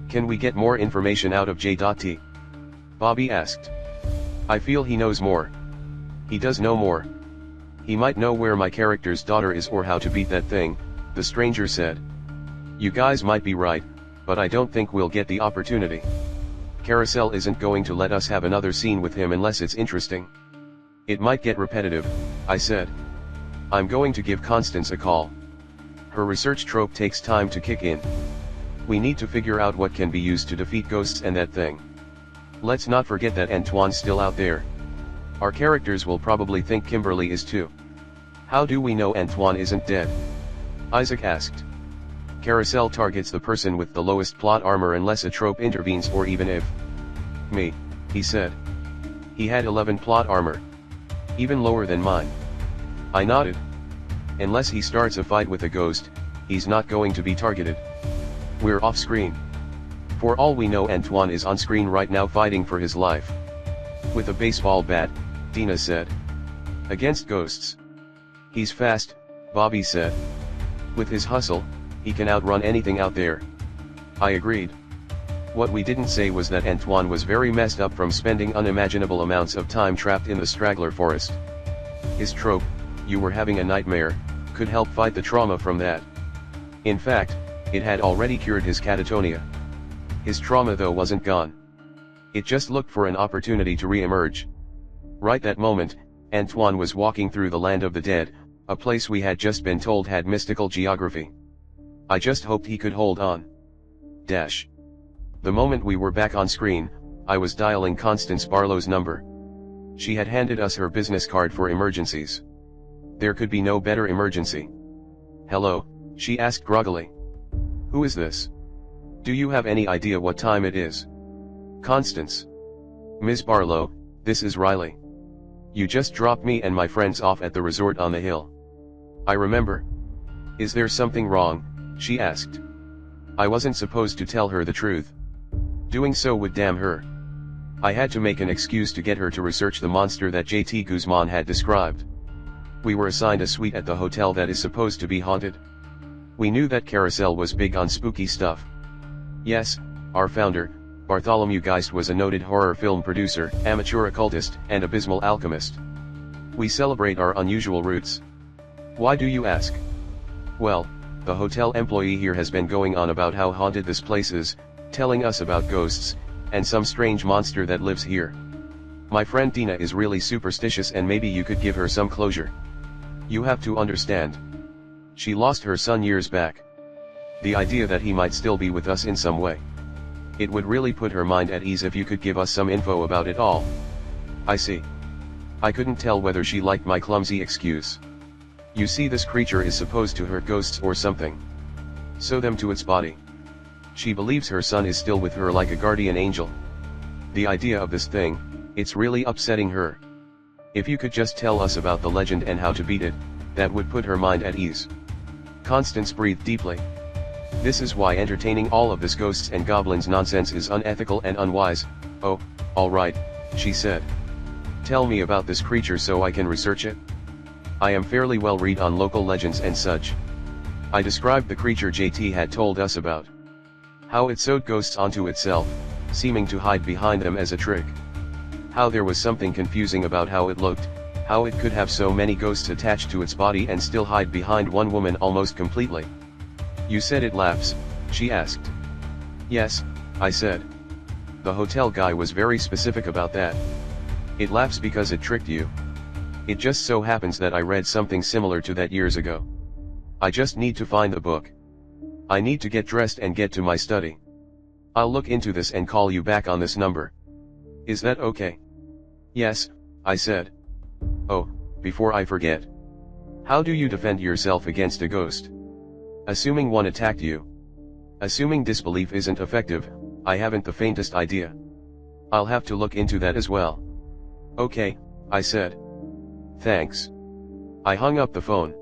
Can we get more information out of J.T? Bobby asked. I feel he knows more. He does know more. He might know where my character's daughter is or how to beat that thing, the stranger said. You guys might be right, but I don't think we'll get the opportunity. Carousel isn't going to let us have another scene with him unless it's interesting. It might get repetitive, I said. I'm going to give Constance a call. Her research trope takes time to kick in. We need to figure out what can be used to defeat ghosts and that thing. Let's not forget that Antoine's still out there. Our characters will probably think Kimberly is too. How do we know Antoine isn't dead? Isaac asked. Carousel targets the person with the lowest plot armor unless a trope intervenes or even if. Me, he said. He had 11 plot armor. Even lower than mine. I nodded. Unless he starts a fight with a ghost, he's not going to be targeted. We're off screen. For all we know, Antoine is on screen right now fighting for his life. With a baseball bat, Dina said. Against ghosts. He's fast, Bobby said. With his hustle, he can outrun anything out there. I agreed. What we didn't say was that Antoine was very messed up from spending unimaginable amounts of time trapped in the straggler forest. His trope, you were having a nightmare, could help fight the trauma from that. In fact, it had already cured his catatonia. His trauma though wasn't gone. It just looked for an opportunity to re-emerge. Right that moment, Antoine was walking through the land of the dead, a place we had just been told had mystical geography. I just hoped he could hold on. Dash. The moment we were back on screen, I was dialing Constance Barlow's number. She had handed us her business card for emergencies. There could be no better emergency. Hello, she asked groggily. Who is this? Do you have any idea what time it is? Constance. Miss Barlow, this is Riley. You just dropped me and my friends off at the resort on the hill. I remember. Is there something wrong? She asked. I wasn't supposed to tell her the truth. Doing so would damn her. I had to make an excuse to get her to research the monster that JT Guzman had described. We were assigned a suite at the hotel that is supposed to be haunted. We knew that Carousel was big on spooky stuff. Yes, our founder, Bartholomew Geist, was a noted horror film producer, amateur occultist, and abysmal alchemist. We celebrate our unusual roots. Why do you ask? Well, the hotel employee here has been going on about how haunted this place is, telling us about ghosts, and some strange monster that lives here. My friend Dina is really superstitious and maybe you could give her some closure. You have to understand. She lost her son years back. The idea that he might still be with us in some way. It would really put her mind at ease if you could give us some info about it all. I see. I couldn't tell whether she liked my clumsy excuse. You see, this creature is supposed to hurt ghosts or something. Sew them to its body. She believes her son is still with her like a guardian angel. The idea of this thing, it's really upsetting her. If you could just tell us about the legend and how to beat it, that would put her mind at ease. Constance breathed deeply. This is why entertaining all of this ghosts and goblins nonsense is unethical and unwise. Oh, alright, she said. Tell me about this creature so I can research it. I am fairly well read on local legends and such. I described the creature JT had told us about. How it sewed ghosts onto itself, seeming to hide behind them as a trick. How there was something confusing about how it looked, how it could have so many ghosts attached to its body and still hide behind one woman almost completely. You said it laughs, she asked. Yes, I said. The hotel guy was very specific about that. It laughs because it tricked you. It just so happens that I read something similar to that years ago. I just need to find the book. I need to get dressed and get to my study. I'll look into this and call you back on this number. Is that okay? Yes, I said. Oh, before I forget. How do you defend yourself against a ghost? Assuming one attacked you. Assuming disbelief isn't effective, I haven't the faintest idea. I'll have to look into that as well. Okay, I said. Thanks. I hung up the phone.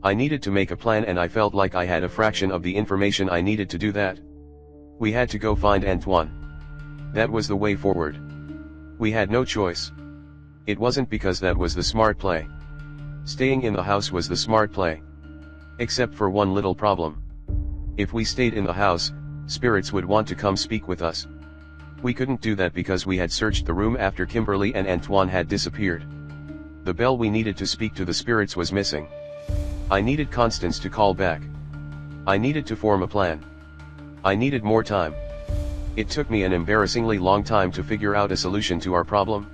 I needed to make a plan and I felt like I had a fraction of the information I needed to do that. We had to go find Antoine. That was the way forward. We had no choice. It wasn't because that was the smart play. Staying in the house was the smart play. Except for one little problem. If we stayed in the house, spirits would want to come speak with us. We couldn't do that because we had searched the room after Kimberly and Antoine had disappeared. The bell we needed to speak to the spirits was missing. I needed Constance to call back. I needed to form a plan. I needed more time. It took me an embarrassingly long time to figure out a solution to our problem.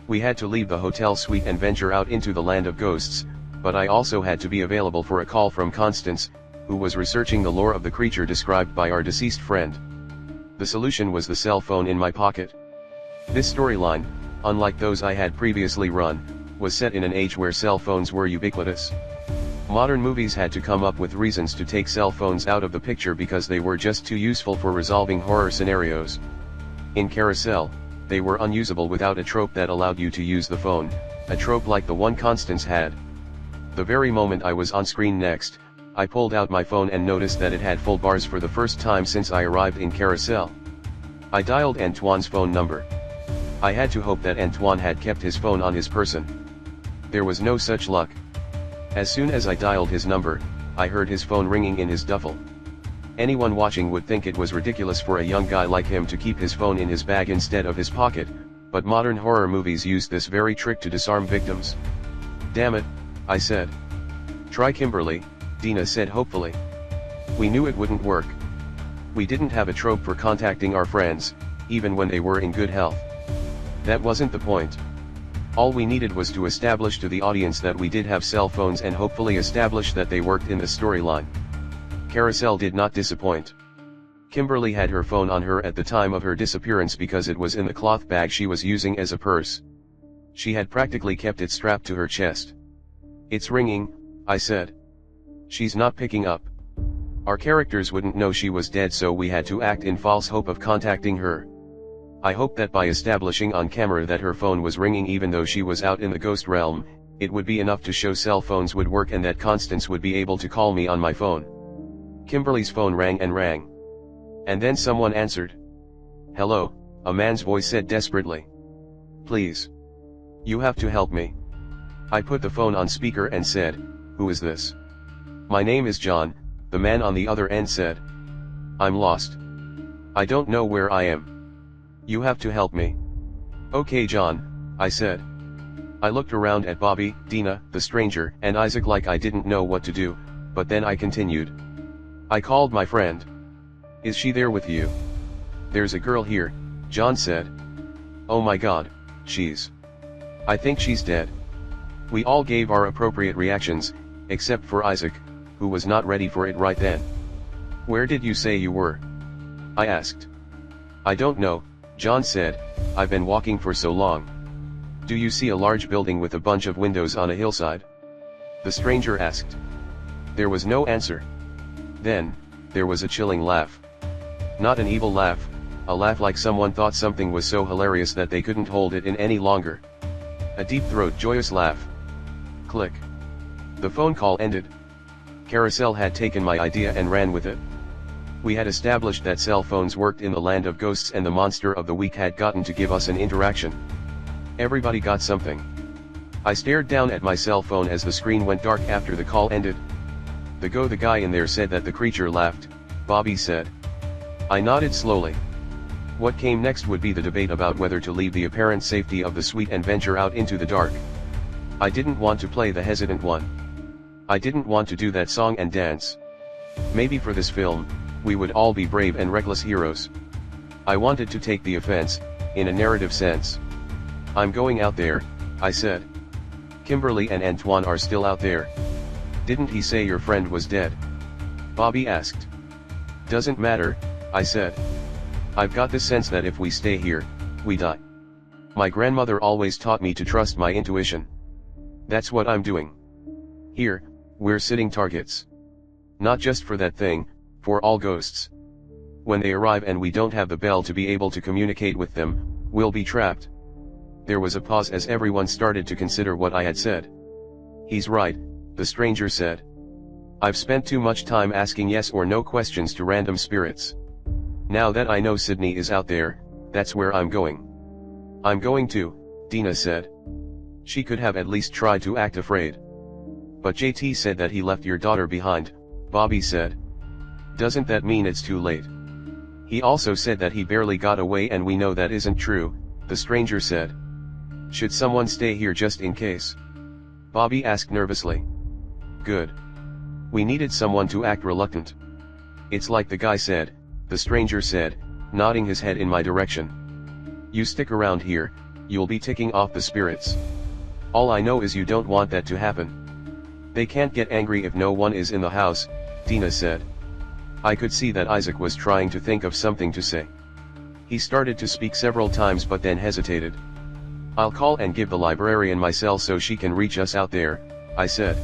We had to leave the hotel suite and venture out into the land of ghosts, but I also had to be available for a call from Constance, who was researching the lore of the creature described by our deceased friend. The solution was the cell phone in my pocket. This storyline, unlike those I had previously run, was set in an age where cell phones were ubiquitous. Modern movies had to come up with reasons to take cell phones out of the picture because they were just too useful for resolving horror scenarios. In Carousel, they were unusable without a trope that allowed you to use the phone, a trope like the one Constance had. The very moment I was on screen next, I pulled out my phone and noticed that it had full bars for the first time since I arrived in Carousel. I dialed Antoine's phone number. I had to hope that Antoine had kept his phone on his person. There was no such luck. As soon as I dialed his number, I heard his phone ringing in his duffel. Anyone watching would think it was ridiculous for a young guy like him to keep his phone in his bag instead of his pocket, but modern horror movies use this very trick to disarm victims. Damn it, I said. Try Kimberly, Dina said hopefully. We knew it wouldn't work. We didn't have a trope for contacting our friends, even when they were in good health. That wasn't the point. All we needed was to establish to the audience that we did have cell phones and hopefully establish that they worked in the storyline. Carousel did not disappoint. Kimberly had her phone on her at the time of her disappearance because it was in the cloth bag she was using as a purse. She had practically kept it strapped to her chest. It's ringing, I said. She's not picking up. Our characters wouldn't know she was dead, so we had to act in false hope of contacting her. I hoped that by establishing on camera that her phone was ringing even though she was out in the ghost realm, it would be enough to show cell phones would work and that Constance would be able to call me on my phone. Kimberly's phone rang and rang. And then someone answered. "Hello," a man's voice said desperately. "Please. You have to help me." I put the phone on speaker and said, "Who is this?" "My name is John," the man on the other end said. "I'm lost. I don't know where I am. You have to help me." "Okay, John," I said. I looked around at Bobby, Dina, the stranger, and Isaac like I didn't know what to do, but then I continued. "I called my friend. Is she there with you?" "There's a girl here," John said. "Oh my God, I think she's dead." We all gave our appropriate reactions, except for Isaac, who was not ready for it right then. "Where did you say you were?" I asked. "I don't know," John said, "I've been walking for so long." "Do you see a large building with a bunch of windows on a hillside?" the stranger asked. There was no answer. Then, there was a chilling laugh. Not an evil laugh, a laugh like someone thought something was so hilarious that they couldn't hold it in any longer. A deep throat joyous laugh. Click. The phone call ended. Carousel had taken my idea and ran with it. We had established that cell phones worked in the land of ghosts and the monster of the week had gotten to give us an interaction. Everybody got something. I stared down at my cell phone as the screen went dark after the call ended. The guy in there said that the creature laughed, Bobby said. I nodded slowly. What came next would be the debate about whether to leave the apparent safety of the suite and venture out into the dark. I didn't want to play the hesitant one. I didn't want to do that song and dance. Maybe for this film, we would all be brave and reckless heroes. I wanted to take the offense, in a narrative sense. I'm going out there, I said. Kimberly and Antoine are still out there. Didn't he say your friend was dead? Bobby asked. Doesn't matter, I said. I've got the sense that if we stay here, we die. My grandmother always taught me to trust my intuition. That's what I'm doing. Here, we're sitting targets. Not just for that thing, for all ghosts. When they arrive and we don't have the bell to be able to communicate with them, we'll be trapped. There was a pause as everyone started to consider what I had said. He's right, the stranger said. I've spent too much time asking yes or no questions to random spirits. Now that I know Sydney is out there, that's where I'm going. I'm going to, Dina said. She could have at least tried to act afraid. But JT said that he left your daughter behind, Bobby said. Doesn't that mean it's too late? He also said that he barely got away and we know that isn't true, the stranger said. Should someone stay here just in case? Bobby asked nervously. Good. We needed someone to act reluctant. It's like the guy said, the stranger said, nodding his head in my direction. You stick around here, you'll be ticking off the spirits. All I know is you don't want that to happen. They can't get angry if no one is in the house, Dina said. I could see that Isaac was trying to think of something to say. He started to speak several times but then hesitated. I'll call and give the librarian my cell so she can reach us out there, I said.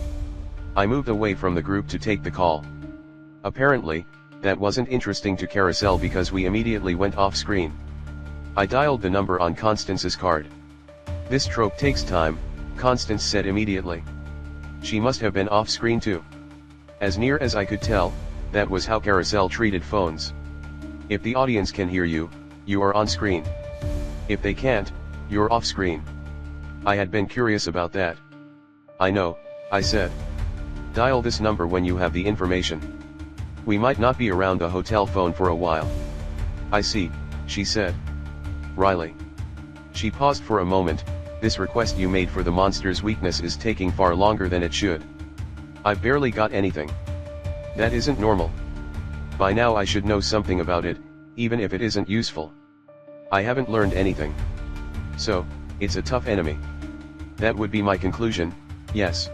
I moved away from the group to take the call. Apparently, that wasn't interesting to Carousel because we immediately went off screen. I dialed the number on Constance's card. This trope takes time, Constance said immediately. She must have been off screen too. As near as I could tell, that was how Carousel treated phones. If the audience can hear you, you are on screen. If they can't, you're off screen. I had been curious about that. I know, I said. Dial this number when you have the information. We might not be around the hotel phone for a while. I see, she said. Riley. She paused for a moment. This request you made for the monster's weakness is taking far longer than it should. I've barely got anything. That isn't normal. By now I should know something about it, even if it isn't useful. I haven't learned anything. So, it's a tough enemy. That would be my conclusion, yes.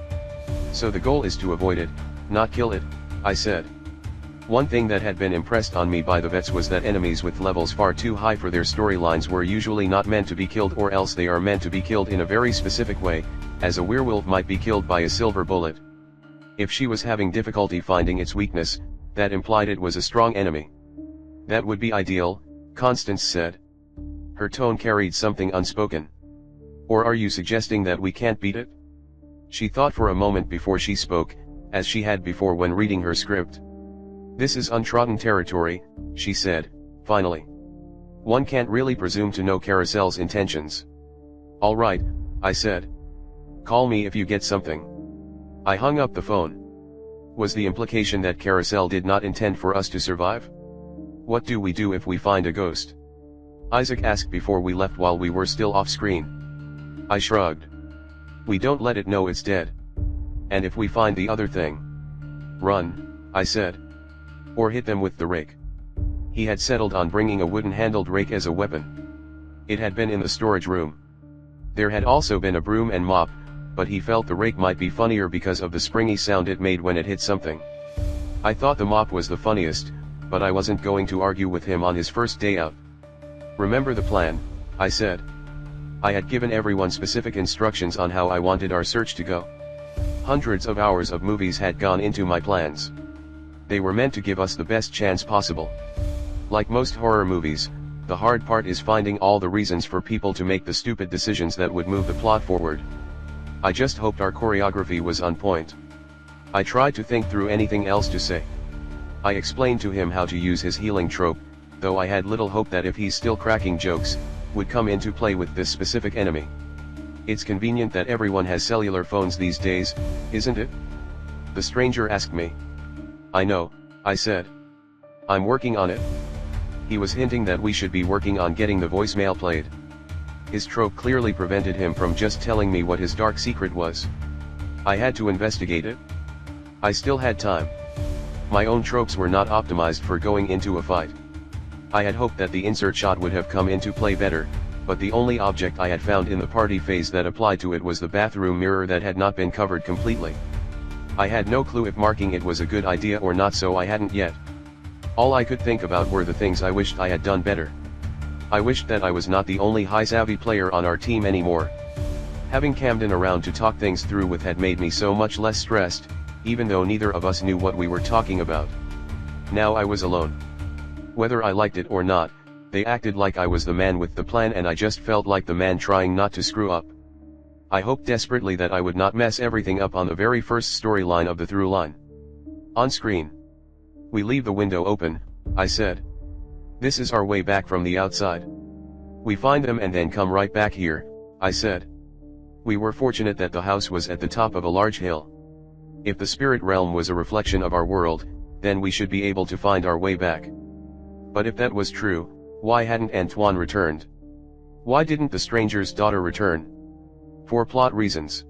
So the goal is to avoid it, not kill it, I said. One thing that had been impressed on me by the vets was that enemies with levels far too high for their storylines were usually not meant to be killed, or else they are meant to be killed in a very specific way, as a werewolf might be killed by a silver bullet. If she was having difficulty finding its weakness, That implied it was a strong enemy. That would be ideal, Constance said. Her tone carried something unspoken. Or are you suggesting that we can't beat it? She thought for a moment before she spoke, as she had before when reading her script. This is untrodden territory, she said, finally. One can't really presume to know Carousel's intentions. All right, I said. Call me if you get something. I hung up the phone. Was the implication that Carousel did not intend for us to survive? What do we do if we find a ghost? Isaac asked before we left while we were still off screen. I shrugged. We don't let it know it's dead. And if we find the other thing? Run, I said. Or hit them with the rake. He had settled on bringing a wooden-handled rake as a weapon. It had been in the storage room. There had also been a broom and mop, but he felt the rake might be funnier because of the springy sound it made when it hit something. I thought the mop was the funniest, but I wasn't going to argue with him on his first day out. Remember the plan, I said. I had given everyone specific instructions on how I wanted our search to go. Hundreds of hours of movies had gone into my plans. They were meant to give us the best chance possible. Like most horror movies, the hard part is finding all the reasons for people to make the stupid decisions that would move the plot forward. I just hoped our choreography was on point. I tried to think through anything else to say. I explained to him how to use his healing trope, though I had little hope that if he's still cracking jokes, would come into play with this specific enemy. It's convenient that everyone has cellular phones these days, isn't it? The stranger asked me. I know, I said. I'm working on it. He was hinting that we should be working on getting the voicemail played. His trope clearly prevented him from just telling me what his dark secret was. I had to investigate it. I still had time. My own tropes were not optimized for going into a fight. I had hoped that the insert shot would have come into play better, but the only object I had found in the party phase that applied to it was the bathroom mirror that had not been covered completely. I had no clue if marking it was a good idea or not, so I hadn't yet. All I could think about were the things I wished I had done better. I wished that I was not the only high-savvy player on our team anymore. Having Camden around to talk things through with had made me so much less stressed, even though neither of us knew what we were talking about. Now I was alone. Whether I liked it or not, they acted like I was the man with the plan, and I just felt like the man trying not to screw up. I hoped desperately that I would not mess everything up on the very first storyline of the through line. On screen. We leave the window open, I said. This is our way back from the outside. We find them and then come right back here, I said. We were fortunate that the house was at the top of a large hill. If the spirit realm was a reflection of our world, then we should be able to find our way back. But if that was true, why hadn't Antoine returned? Why didn't the stranger's daughter return? For plot reasons.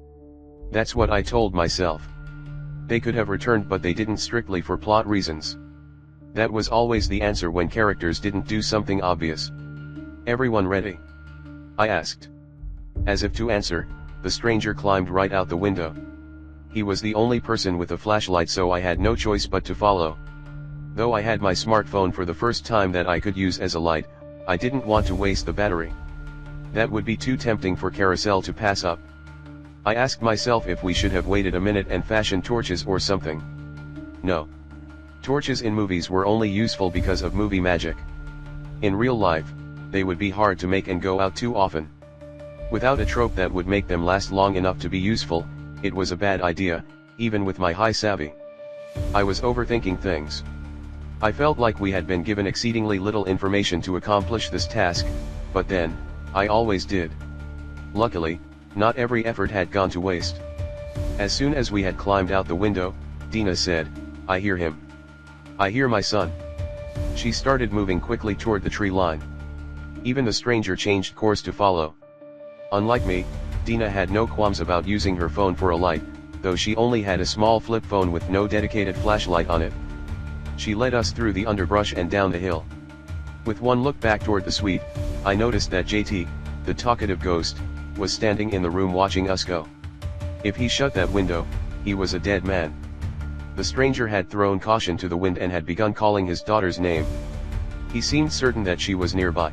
That's what I told myself. They could have returned, but they didn't strictly for plot reasons. That was always the answer when characters didn't do something obvious. Everyone ready? I asked. As if to answer, the stranger climbed right out the window. He was the only person with a flashlight, so I had no choice but to follow. Though I had my smartphone for the first time that I could use as a light, I didn't want to waste the battery. That would be too tempting for Carousel to pass up. I asked myself if we should have waited a minute and fashioned torches or something. No. Torches in movies were only useful because of movie magic. In real life, they would be hard to make and go out too often. Without a trope that would make them last long enough to be useful, it was a bad idea, even with my high savvy. I was overthinking things. I felt like we had been given exceedingly little information to accomplish this task, but then, I always did. Luckily, not every effort had gone to waste. As soon as we had climbed out the window, Dina said, "I hear him. I hear my son." She started moving quickly toward the tree line. Even the stranger changed course to follow. Unlike me, Dina had no qualms about using her phone for a light, though she only had a small flip phone with no dedicated flashlight on it. She led us through the underbrush and down the hill. With one look back toward the suite, I noticed that JT, the talkative ghost, was standing in the room watching us go. If he shut that window, he was a dead man. The stranger had thrown caution to the wind and had begun calling his daughter's name. He seemed certain that she was nearby.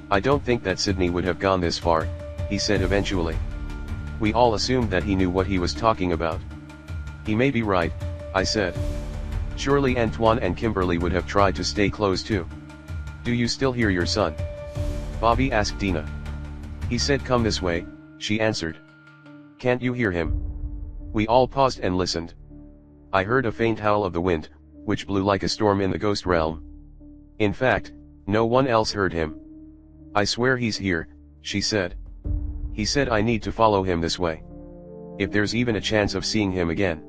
"I don't think that Sydney would have gone this far," he said eventually. We all assumed that he knew what he was talking about. "He may be right," I said. Surely Antoine and Kimberly would have tried to stay close too. Do you still hear your son? Bobby asked Dina. He said come this way, she answered. Can't you hear him? We all paused and listened. I heard a faint howl of the wind, which blew like a storm in the ghost realm. In fact, no one else heard him. I swear he's here, she said. He said I need to follow him this way. If there's even a chance of seeing him again.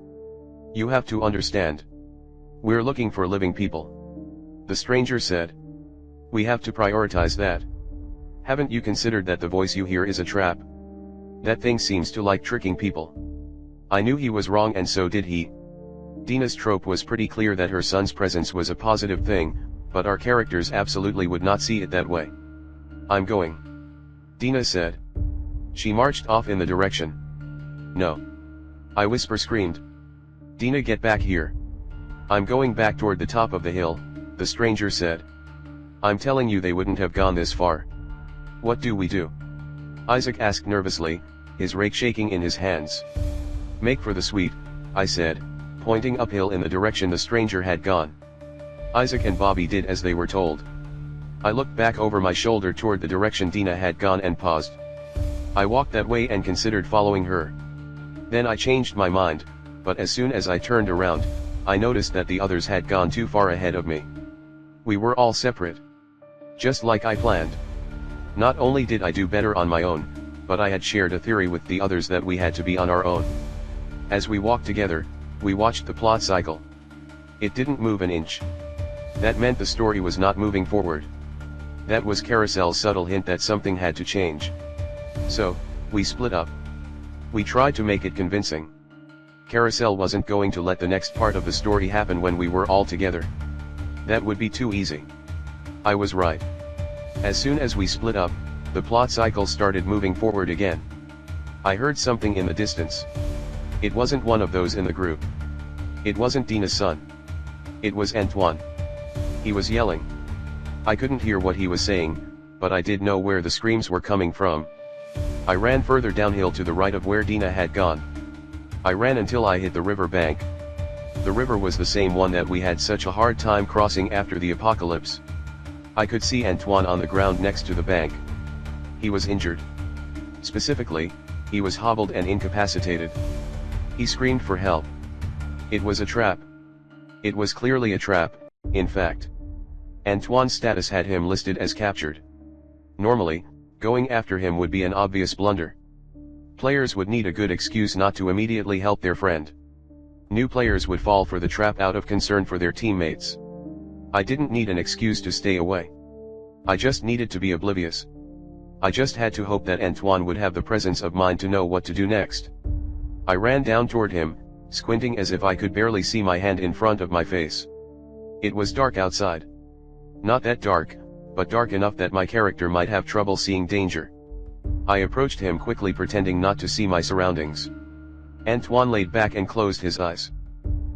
You have to understand. We're looking for living people. The stranger said. We have to prioritize that. Haven't you considered that the voice you hear is a trap? That thing seems to like tricking people. I knew he was wrong and so did he. Dina's trope was pretty clear that her son's presence was a positive thing, but our characters absolutely would not see it that way. I'm going. Dina said. She marched off in the direction. No. I screamed. Dina, get back here. I'm going back toward the top of the hill, the stranger said. I'm telling you they wouldn't have gone this far. What do we do? Isaac asked nervously, his rake shaking in his hands. Make for the suite, I said, pointing uphill in the direction the stranger had gone. Isaac and Bobby did as they were told. I looked back over my shoulder toward the direction Dina had gone and paused. I walked that way and considered following her. Then I changed my mind, but as soon as I turned around, I noticed that the others had gone too far ahead of me. We were all separate. Just like I planned. Not only did I do better on my own, but I had shared a theory with the others that we had to be on our own. As we walked together, we watched the plot cycle. It didn't move an inch. That meant the story was not moving forward. That was Carousel's subtle hint that something had to change. So, we split up. We tried to make it convincing. Carousel wasn't going to let the next part of the story happen when we were all together. That would be too easy. I was right. As soon as we split up, the plot cycle started moving forward again. I heard something in the distance. It wasn't one of those in the group. It wasn't Dina's son. It was Antoine. He was yelling. I couldn't hear what he was saying, but I did know where the screams were coming from. I ran further downhill to the right of where Dina had gone. I ran until I hit the river bank. The river was the same one that we had such a hard time crossing after the apocalypse. I could see Antoine on the ground next to the bank. He was injured. Specifically, he was hobbled and incapacitated. He screamed for help. It was a trap. It was clearly a trap, in fact. Antoine's status had him listed as captured. Normally, going after him would be an obvious blunder. Players would need a good excuse not to immediately help their friend. New players would fall for the trap out of concern for their teammates. I didn't need an excuse to stay away. I just needed to be oblivious. I just had to hope that Antoine would have the presence of mind to know what to do next. I ran down toward him, squinting as if I could barely see my hand in front of my face. It was dark outside. Not that dark, but dark enough that my character might have trouble seeing danger. I approached him quickly, pretending not to see my surroundings. Antoine laid back and closed his eyes.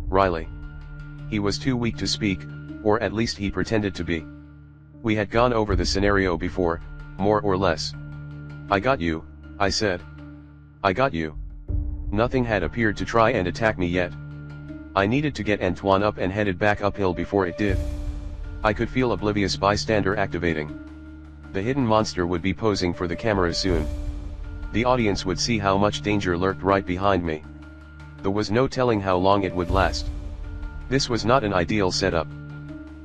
Riley. He was too weak to speak, or at least he pretended to be. We had gone over the scenario before, more or less. I got you, I said. I got you. Nothing had appeared to try and attack me yet. I needed to get Antoine up and headed back uphill before it did. I could feel oblivious bystander activating. The hidden monster would be posing for the camera soon. The audience would see how much danger lurked right behind me. There was no telling how long it would last. This was not an ideal setup.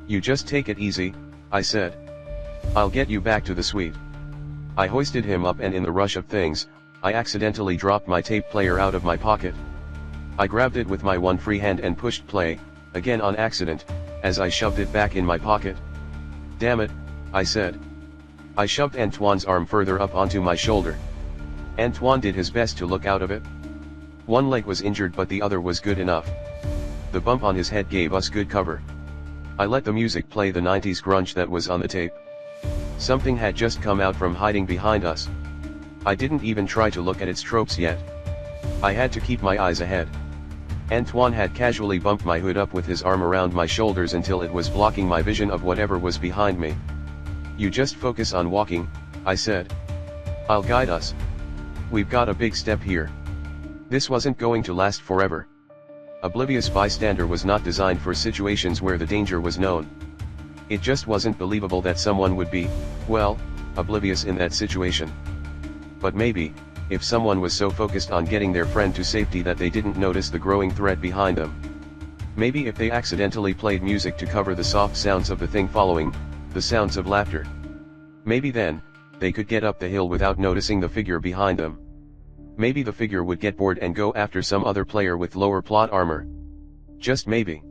You just take it easy, I said. I'll get you back to the suite. I hoisted him up and in the rush of things, I accidentally dropped my tape player out of my pocket. I grabbed it with my one free hand and pushed play, again on accident, as I shoved it back in my pocket. Damn it, I said. I shoved Antoine's arm further up onto my shoulder. Antoine did his best to look out of it. One leg was injured but the other was good enough. The bump on his head gave us good cover. I let the music play, the 90s grunge that was on the tape. Something had just come out from hiding behind us. I didn't even try to look at its tropes yet. I had to keep my eyes ahead. Antoine had casually bumped my hood up with his arm around my shoulders until it was blocking my vision of whatever was behind me. You just focus on walking, I said. I'll guide us. We've got a big step here. This wasn't going to last forever. Oblivious bystander was not designed for situations where the danger was known. It just wasn't believable that someone would be, well, oblivious in that situation. But maybe, if someone was so focused on getting their friend to safety that they didn't notice the growing threat behind them. Maybe if they accidentally played music to cover the soft sounds of the thing following, the sounds of laughter. Maybe then, they could get up the hill without noticing the figure behind them. Maybe the figure would get bored and go after some other player with lower plot armor. Just maybe.